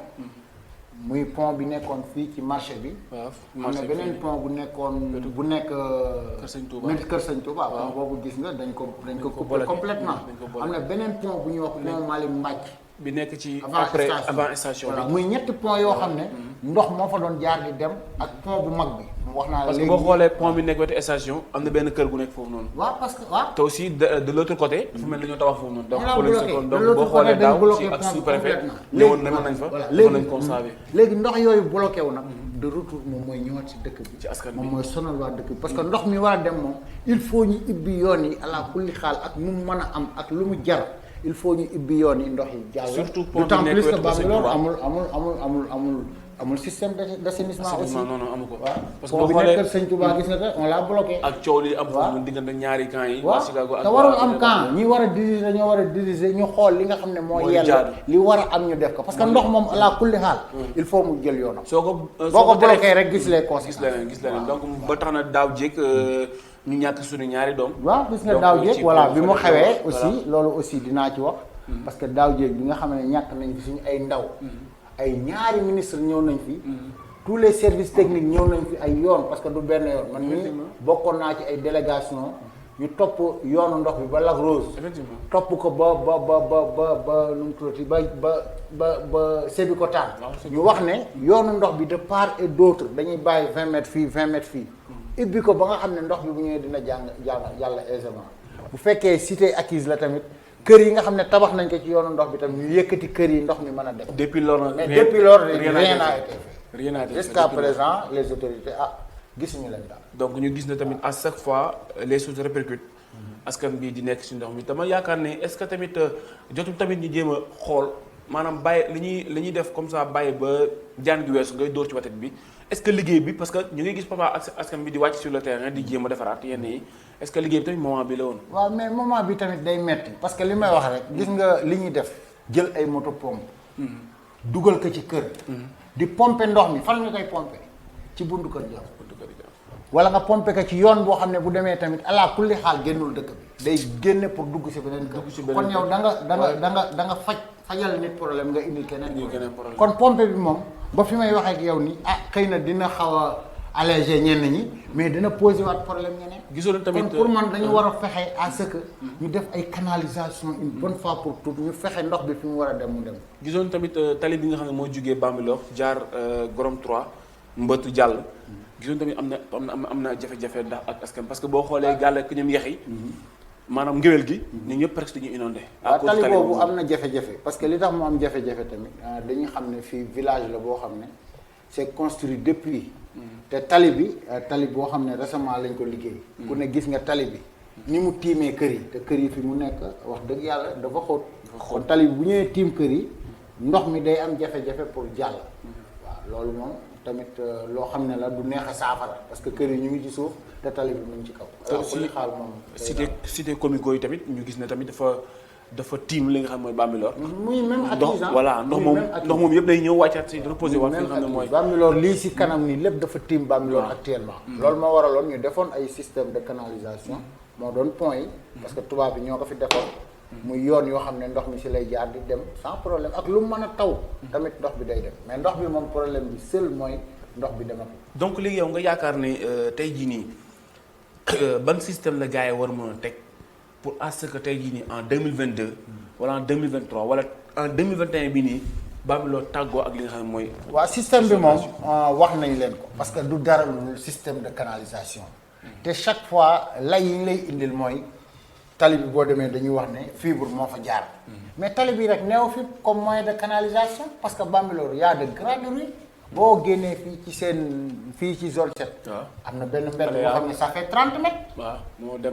muy pont bi nekkoon fii ci marché bi. am na beneen pont bu nekkoon bu nekk. Kër Sëñ Touba Kër Sëñ Touba. waaw boobu gis nga dañ ko coupé complètement am na beneen pont bu ñuy wax pont Malick Mbacke. bi nekk ci avant station bi muy 3 pont yoo xam ne. ndox moo fa doon jaar di dem ak pont bu mag bi. wax naa la parce que boo xoolee pont bi nekk wetu station am na benn kër gu nekk foofu noonu. waaw parce que waaw. te aussi de l'autre côté. dafa mel ni dañoo tabax foofu noonu. donc boo xoolee daaw ci ak sous-préfet ñëwoon nañ fa nañ constat bi léegi ndox yooyu bloqué wu nag de retour moom mooy ñëwaat si dëkk bi ci askan bi moom mooy sonal waa dëkk bi parce que ndox mi war a dem moom il faut ñu ibbi yoon yi ala kulli xaal ak nu mu mën a am ak lu mu jar il faut ñu ibbi yoon yi ndox yi jàll surtout pont bi nekk d'autant plus que Bambilor amul amul système d'assainissement aussi. non amu ko. waaw parce que boo boo xoolee xoolee kër Sëñ Touba gis nga ko on l'a bloqué. ak coow li am waaw foofu diggante ñaari camps yi. waaw Chicago ak te warul am camp ñi war a diriger ñoo war a diriger ñu xool li nga xam ne moo yella li war a am ñu def ko parce que ndox moom ala kulli xaal il faut mu jël yoonam. boo ko bloqué rek gis les conséquences. gis leneen donc ba tax na daaw jéeg ñu ñàkk suñu ñaari doom. waaw gis nga daaw jéeg voilà bi mu xewee aussi loolu aussi dinaa ci wax. parce que daaw jéeg bi nga xam ne ñàkk nañ fi suñu ay ndaw. ay ñaari ministre ñëw nañ fi. tous les services techniques ñëw nañ fi ay yoon parce que du benn yoon man mii bokkoon naa ci ay délégation ñu topp yoonu ndox bi ba Lac Rose. topp ko ba nu mu tuddati ba Sébikotane. ñu wax ne yoonu ndox bi de part et d'autre dañuy bàyyi 20 mètres fii 20 mètres fii. ibbi ko ba nga xam ne ndox bi bu ñëwee dina jàll aisément bu fekkee cité acquise la tamit kër yi nga xam ne tabax nañ ko ci yoonu ndox bi tamit ñu yëkkati kër yi ndox mi mën a def. depuis lors mais depuis lors rien n'a été fait. rien n'a été fait jusqu'à présent les autorités gisuñu leen daal. donc ñu gis ne tamit à chaque fois les choses répercutent. askan bi di nekk ci ndox mi dama yaakaar ne est-ce que tamit jotul tamit ñu jéem a xool maanaam bàyyi li ñuy def comme ça bàyyi ba jaan gi weesu ngay dóor ci watet bi est-ce que liggéey bi parce que ñu ngi gis papa ak askan bi di wàcc sur le terrain di jéem a defaraat yenn yi est-ce que liggéey bi tamit moment bi la woon. waaw mais moment bi tamit day metti parce que li may wax rek gis nga li ñuy def jël ay moto pompe dugal ko ci kër. di pomper ndox mi fan nga koy pomper ci buntu kër jox wala nga pomper ko ci yoon boo xam ne bu demee tamit ala kulli xaal génnul dëkk bi day génne pour dugg si beneen kër kon yow da nga fajal nit problème nga indil keneen kon pomper bi moom ba fi may waxee ak yow ni xëy na dina xaw a alléger ñenn ñi mais dina poser waat problème ñeneen gisoon tamit kon pour man dañu war a fexe à ce que ñu def ay canalisation une bonne fois pour toutes ñu fexe ndox bi fi mu war a dem mu dem gisoon tamit tali bi nga xam ne moo jugee Bambilor jaar Gorom 3 mbëtt jàll gisoon tamit am na jafe-jafe ndax ak askan parce que boo xoolee gàll ku ñoom yex maanaam ngéwél gi ñu ñëpp presque dañuy inondé waaw tali boobu am na jafe-jafe parce que li tax mu am jafe-jafe tamit dañuy xam ne fii village la boo xam ne c'est construit depuis te tali bi boo xam ne récemment lañ ko liggéey ku ne gis nga tali bi ni mu tiimee kër yi te kër yi fi mu nekk wax dëgg yàlla dafa xóot kon tali bi bu ñëwee tiim kër yi ndox mi day am jafe-jafe pour jàll waaw loolu moom tamit loo xam ne la du neex a saafara parce que kër yi ñu ngi ci suuf te tali bi mu ngi ci kaw. aussi xaal moom. cité comico yi tamit ñu gis ne tamit dafa tiim li nga xam mooy Bambilor. muy même acquis voilà ndox moom yëpp day ñëw wàccaat si reposé waat fi nga xam ne mooy. Bambilor lii si kanam nii lépp dafa tiim Bambilor actuellement. loolu moo waraloon ñu defoon ay système de canalisation. moo doon point yi. parce que tubaab bi ñoo ko fi defoon. muy yoon yoo xam ne ndox mi si lay jaar di dem sans problème ak lu mu mën a taw. tamit ndox bi day dem mais ndox bi moom problème bi seul mooy ndox bi dematul. donc léegi yow nga yaakaar ne tey jii nii ban système la gars yi war mën a teg pour à ce que tey jii nii en 2022 wala en 2023 wala en 2021 bii nii Bambilor tàggoo ak li nga xam ne mooy. waaw système bi moom wax nañ leen ko. parce que du dara lu système de canalisation. te chaque fois lay yi ñu lay indil mooy. tali bi boo demee dañuy wax ne fibre moo fa jaar mais tali bi rek neew fi comme moyen de canalisation parce que Bambilor y a de grandes rues boo génnee fii ci zone 7 am na benn mbedd boo xam ne ça fait 30 mètres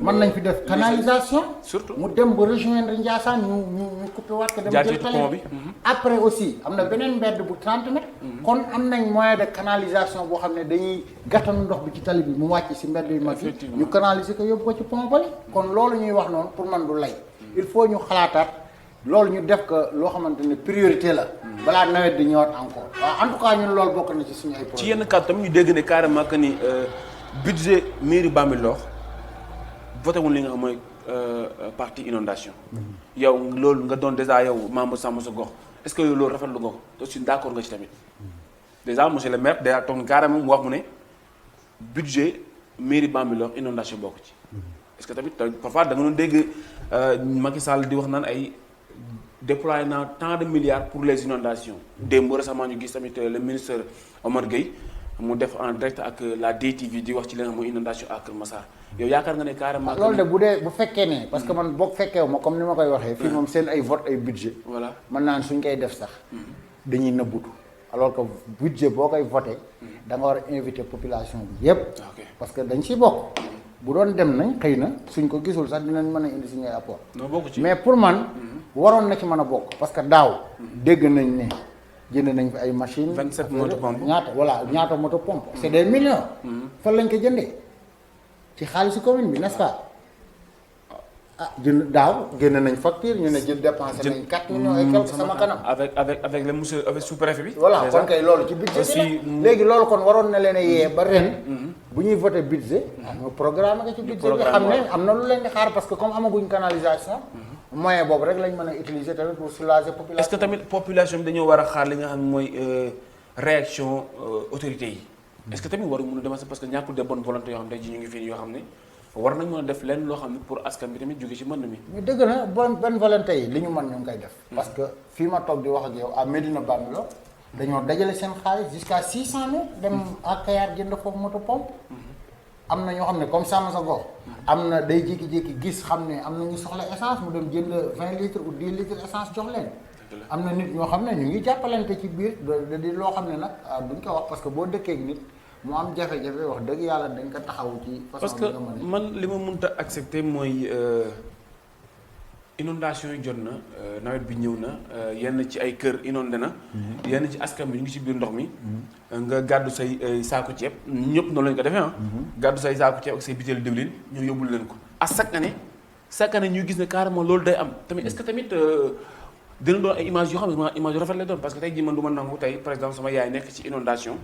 mën nañ fi def canalisation surtout mu dem ba rejoindre Ndiassane ñu coupé waat ko dem jël tali bi après aussi am na beneen mbedd bu 30 mètres kon am nañ moyen de canalisation boo xam ne dañuy gàttanu ndox bi ci tali bi mu wàcc si mbedd yu mag yi ñu canaliser ko yóbbu ko ci pont bale kon loolu ñuy wax noonu pour man du lay il faut ñu xalaataat loolu ñu def ko loo xamante ne priorité la balaa nawet di ñëwaat encore waaw en tout cas ñun loolu bokk na ci suñu ay problème ci yenn kàddu tam ñu dégg ne carrément que ni budget mairie Bambilor voté wul li nga xam mooy partie inondation yow loolu nga doon déjà yow membre sàmm sa gox est-ce que yow loolu rafetlu nga ko aussi d'accord nga ci tamit déjà monsieur le maire déjà toog carrément mu wax mu ne budget mairie Bambilor inondation bokk ci est-ce que tamit parfois da nga doon dégg Macky Sall di wax naan ay déployer naa tant de milliards pour les inondations démb récemment ñu gis tamit le ministre Omar Gueye mu def en direct ak la DTV di wax ci li nga xam mooy inondation à Kër Massar yow yaakaar nga ne carrément. loolu de bu fekkee ne parce que man boo fekkee ma comme ni ma koy waxee. fii moom seen ay vote ay budget. voilà mën naa suñ koy def sax. dañuy nëbbutu alors que budget boo koy voté. da nga war a inviter population bi yépp parce que dañ ciy bokk. bu doon dem nañ xëy na suñ ko gisul sax dinañ mën a indi suñuy apport non bokk ci mais pour man waroon na ci mën a bokk parce que daaw dégg nañ ne jënd nañ fi ay machines. 27 motopompes ñaata motopompes. c'est des millions. fan lañ ko jëndee ci xaalisu commune bi n'est-ce pas. jënd daaw génn nañ facture ñu ne jël dépensé nañ 4 millions et quelques sama kanam. avec le monsieur avec sous-préfet bi. voilà kon kay loolu ci budget aussi léegi loolu kon waroon na leen a yee ba ren. bu ñuy voté budget. nga programme nga ci budget bi xam ne am na lu leen di xaar parce que comme amaguñ canalisation. moyen boobu rek lañ mën a utiliser tamit pour soulager population. est-ce que tamit population bi dañoo war a xaar li nga xam ne mooy réaction autorité yi. est-ce que tamit waru mën a demal parce que ñàkkul de bonne volonté yoo xam ne tey jii ñu ngi fii yoo xam ne. war nañ mën a def lenn loo xam ne pour askan bi tamit jóge ci mbënd mi. mais dëgg na bonne volonté yi li ñu mën ñu ngi koy def. parce que fii ma toog di wax ak yow à Médina Bambilor dañoo dajale seen xaalis jusqu'à 600 000 dem à Kayar jënd foofu moto pompe. am na ñoo xam ne comme Sàmm Sa Gox. am na day jékki-jékki gis xam ne am na ñu soxla essence mu dem jënd 20 litres ou 10 litres essence jox leen. am na nit ñoo xam ne ñu ngi jàppalante ci biir di loo xam ne nag duñ ko wax parce que boo dëkkee ak nit. mu am jafe-jafe wax dëgg yàlla dañ ko taxawu ci façon parce que man li ma mënta accepter mooy inondation yi jot na nawet bi ñëw na yenn ci ay kër inondé na. yenn ci askan bi ñu ngi ci biir ndox mi. nga gàddu say saaku ceeb ñëpp noonu lañ ko defee ah. gàddu say saaku ceeb ak say butéelu diwlin ñu yóbbul leen ko. à chaque année ñuy gis ne carrément loolu day am tamit est-ce que tamit. dina doon ay image yoo xam ne image yu rafet lay doon parce que tey jii man du ma nangu tey par exemple sama yaay nekk ci inondation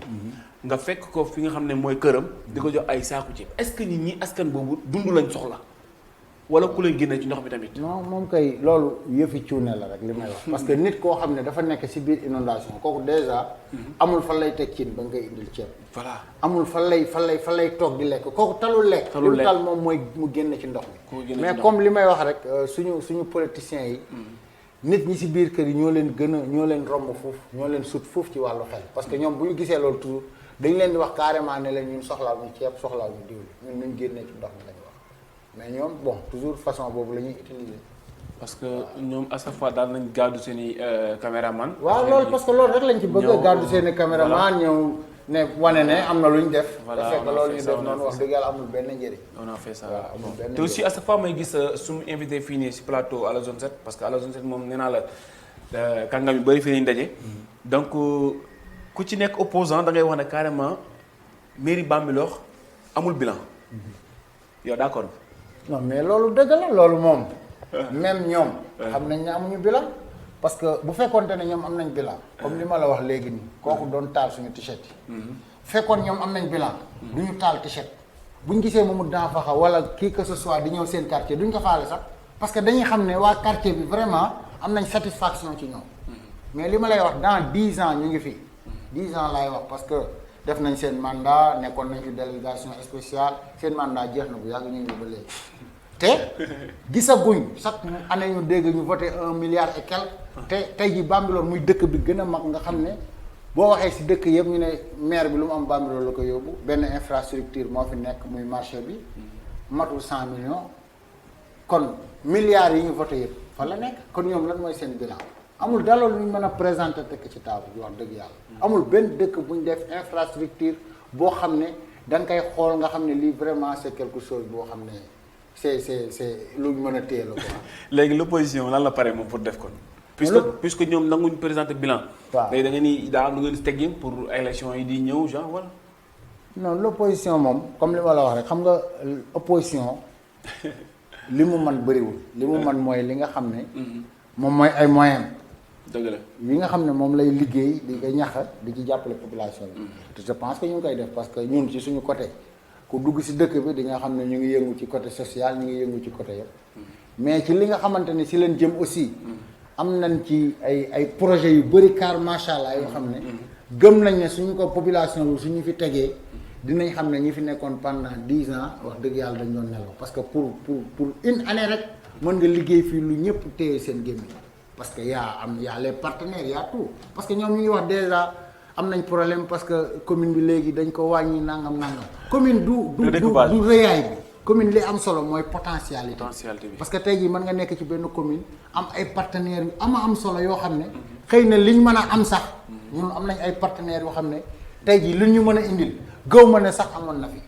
nga fekk ko fi nga xam ne mooy këram di ko jox ay saaku ceeb est-ce que nit ñi askan boobu dund lañ soxla wala ku lay génne ci ndox mi tamit. non moom kay loolu yëfi cuune la rek li may wax. parce que nit koo xam ne dafa nekk ci biir inondation kooku déjà amul fan lay teg cin ba ngay indil ceeb. voilà amul fan lay toog di lekk kooku talul lekk. li tal moom mooy mu génne ci ndox mi. mais comme li may wax rek suñu politiciens yi. nit ñi ci biir kër yi ñoo leen romb foofu ñoo leen sut foofu ci wàllu xel parce que ñoom bu ñu gisee loolu toujours dañ leen di wax carrément ne leen ñun soxlaa ñu ceeb soxlaa ñu diwli ñun ñu génnee ci ndox mi lañu wax mais ñoom bon toujours façon boobu la ñuy utiliser. parce que ñoom à chaque fois daal nañ gàddu seen i caméraman. waaw loolu parce que loolu rek lañ ci bëgg a gàddu seen i caméraman ñëw ne wane ne am na lu ñu def. voilà fekk loolu ñu def noonu wax dëgg yàlla amul benn njëriñ. on a fait ça amul benn te aussi à chaque fois may gis suñu invité fii nii si plateau à la zone 7 parce que à la zone 7 moom nee naa la kàngam yu bëri fii lañu daje. donc ku ci nekk opposant da ngay wax ne carrément mairie Bambilor amul bilan. yow d'accord. non mais loolu dëgg la loolu moom. même ñoom. xam nañ ne amuñu bilan. parce que bu fekkoonte ne ñoom am nañ bilan. comme li ma la wax léegi nii. kooku doon taal suñu t-shirt yi. fekkoon ñoom am nañ bilan. du ñu taal t-shirt. buñ gisee Mamadou Danfakha wala qui que ce soit di ñëw seen quartier duñ ko faale sax parce que dañuy xam ne waa quartier bi vraiment am nañ satisfaction ci ñoom. mais li ma lay wax dans 10 ans ñu ngi fi. 10 ans laay wax parce que def nañ seen mandat nekkoon nañ fi délégation spéciale seen mandat jeex na bu yàgg ñu ngi ba léegi. te gisaguñ chaque année ñu dégg ñu voté 1 milliard et quelque. te tey ji Bambilor muy dëkk bi gën a mag nga xam ne boo waxee si dëkk yëpp ñu ne maire bi lu mu am Bambilor la ko yóbbu benn infrastructure moo fi nekk muy marché bi matul 100 millions kon milliards yi ñu voté yëpp fa la nekk kon ñoom lan mooy seen bilan amul dalool lu ñu mën a présenté tekk ci table bi wax dëgg yàlla amul benn dëkk bu ñu def infrastructure boo xam ne da nga koy xool nga xam ne lii vraiment c'est quelque chose boo xam ne c'est lu ñu mën a téye la ko. léegi l'opposition lan la pare moom pour def kon. puisque ñoom nanguñu présenter bilan. waaw léegi da ngeen ni daa am lu ngeen teg pour élection yi di ñëw genre wala. non l'opposition moom comme li ma la wax rek xam nga opposition li mu man bëriwul li mu man mooy li nga xam ne. moom mooy ay moyens. dëgg la li nga xam ne moom lay liggéey di ko ñax di ci jàppale population bi. te je pense que ñu ngi koy def parce que ñun ci suñu côté ku dugg si dëkk bi di nga xam ne ñu ngi yëngu ci côté social ñu ngi yëngu ci côté yëpp. mais ci li nga xamante ne si leen jëm aussi. am nañ ci ay projets yu bëri car macha allah yoo xam ne. gëm nañ ne suñu ko population bi suñu fi tegee dinañ xam ne ñi fi nekkoon pendant 10 ans wax dëgg yàlla dañ doon nelaw parce que pour une année rek mën nga liggéey fii lu ñëpp téye seen gémmiñ parce que y a les partenaires y a tout parce que ñoom ñu ngi wax déjà am nañ problème parce que commune bi léegi dañ ko wàññi nangam. commune du rëyaay bi. commune li am solo mooy potentialité bi parce que tey jii mën nga nekk ci benn commune am ay partenaires yu am solo yoo xam ne xëy na liñ mën a am sax ñun am nañ ay partenaires yoo xam ne tey jii li ñu mën a indil gëw ma ne sax amoon na fi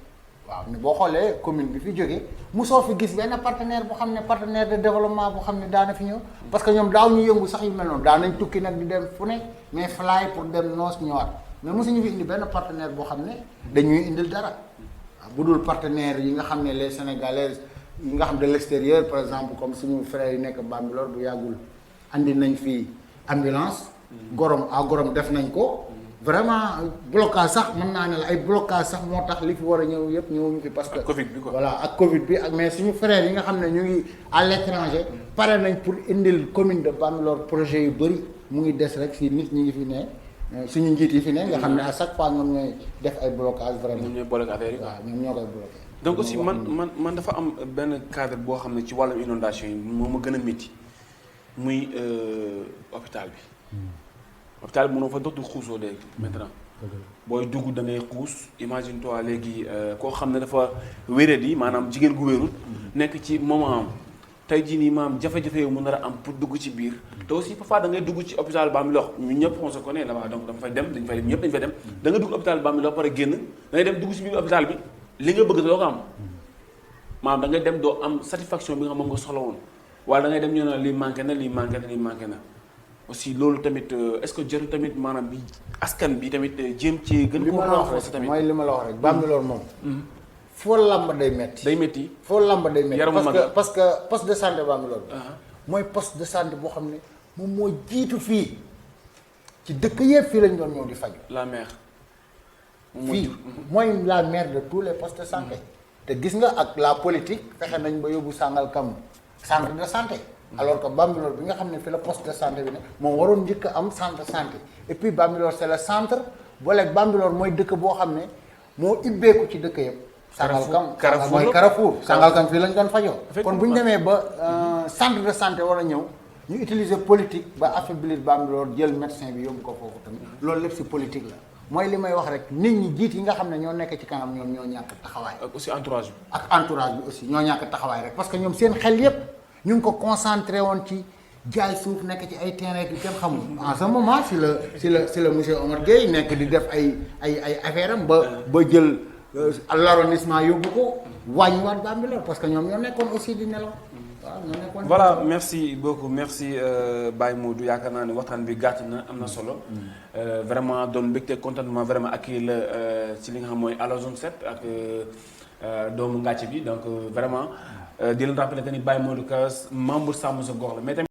waaw ne boo xoolee commune bi fi jógee mosoo fi gis benn partenaire boo xam ne partenaire de développement boo xam ne daana fi ñëw parce que ñoom daaw ñu yëngu sax yu mel noonu daan nañ tukki nag di dem fu ne mais fly pour dem noos ñëwaat mais mosuñu fi indi benn partenaire boo xam ne dañuy indil dara waaw bu dul partenaire yi nga xam ne les sénégalais yi nga xam de l'extérieur par exemple comme suñu frère yi nekk Bambilor bu yàggul andi nañ fi ambulance gorom à gorom def nañ ko vraiment blocage sax mën naa ne la ay blocage sax moo tax li fi war a ñëw yëpp ñëwuñu fi parce que Covid bi quoi. voilà ak Covid bi ak mais suñu frères yi nga xam ne ñu ngi à l'étranger pare nañ pour indil commune de Bambilor projet yu bëri mu ngi des rek si nit ñi ngi fi ne suñu njiit yi fi ne nga xam ne à chaque fois ñoom ñooy def ay blocage vraiment ñoom ñooy boole ak affaire yi. waaw ñoom ñoo koy bloqué donc aussi man dafa am benn cadre boo xam ne ci wàllum inondation yi moo ma gën a métti muy hôpital bi. hôpital bi mënoo fa dox du xuusoo léegi maintenant. booy dugg da ngay xuus imagine toi léegi koo xam ne dafa wéradi maanaam jigéen gu wérul nekk ci moment am tey jii nii maam jafe-jafe yu mu nar a am pour dugg ci biir te aussi parfois da ngay dugg ci hôpital Bambilor ñun ñëpp on se connaît là-bas donc dañ fay dem ñëpp dañ fay dem da nga dugg hôpital Bambilor pare génn da ngay dem dugg ci biir hôpital bi li nga bëgg doo ko am maanaam da ngay dem doo am satisfaction bi nga xam moom nga soxla woon wala da ngay dem ñu ne lii manqué na lii manqué na lii manqué na aussi loolu tamit est-ce que jarul tamit maanaam bi askan bi tamit jéem ci gën ko renforcer tamit mooy li ma la wax rek Bambilor moom foo lamb day metti day métti foo lamb day metti yaramu mag parce que poste de santé Bambilor bi mooy poste de santé boo xam ne moom moo jiitu fii ci dëkk yëpp fii lañ doon ñëw di faju la mère fii mooy la mère de tous les postes de santé te gis nga ak la politique fexe nañ ba yóbbu Sangalkam centre de santé alors que Bambilor bi nga xam ne fi la poste de santé bi ne moom waroon njëkk a am centre de santé et puis Bambilor c'est le centre booleeg Bambilor mooy dëkk boo xam ne moo ibbeeku ci dëkk yëpp Sangalkam mooy Carrefour Sangalkam fii lañ doon fajoo kon bu ñu demee ba centre de santé war a ñëw ñu utiliser politique ba affaiblir Bambilor jël médecin bi yóbbu ko foofu tamit loolu lépp si politique la mooy li may wax rek nit ñi jiit yi nga xam ne ñoo nekk ci kanam ñoom ñoo ñàkk taxawaay ak aussi entourage bi ak entourage bi aussi ñoo ñàkk taxawaay rek parce que ñoom seen xel yépp ñu ngi ko concentré woon ci jaay suuf nekk ci ay terrain yu kenn xamul en ce moment si la monsieur Omar Gueye nekk di def ay affaire am ba jël l'arrondissement yóbbu ko wàññiwaat Bambilor parce que ñoom ñoo nekkoon aussi di nelaw waaw ñoo nekkoon voilà merci beaucoup merci Baye Modou yaakaar naa ne waxtaan bi gàtt na am na solo vraiment doon mbégte contentement vraiment ak la ci li nga xam mooy à la zone 7 ak doomu ngàcc bi donc vraiment di leen rappeler que ni Baye Modou Ka membre Sàmm Sa Gox la mais tamit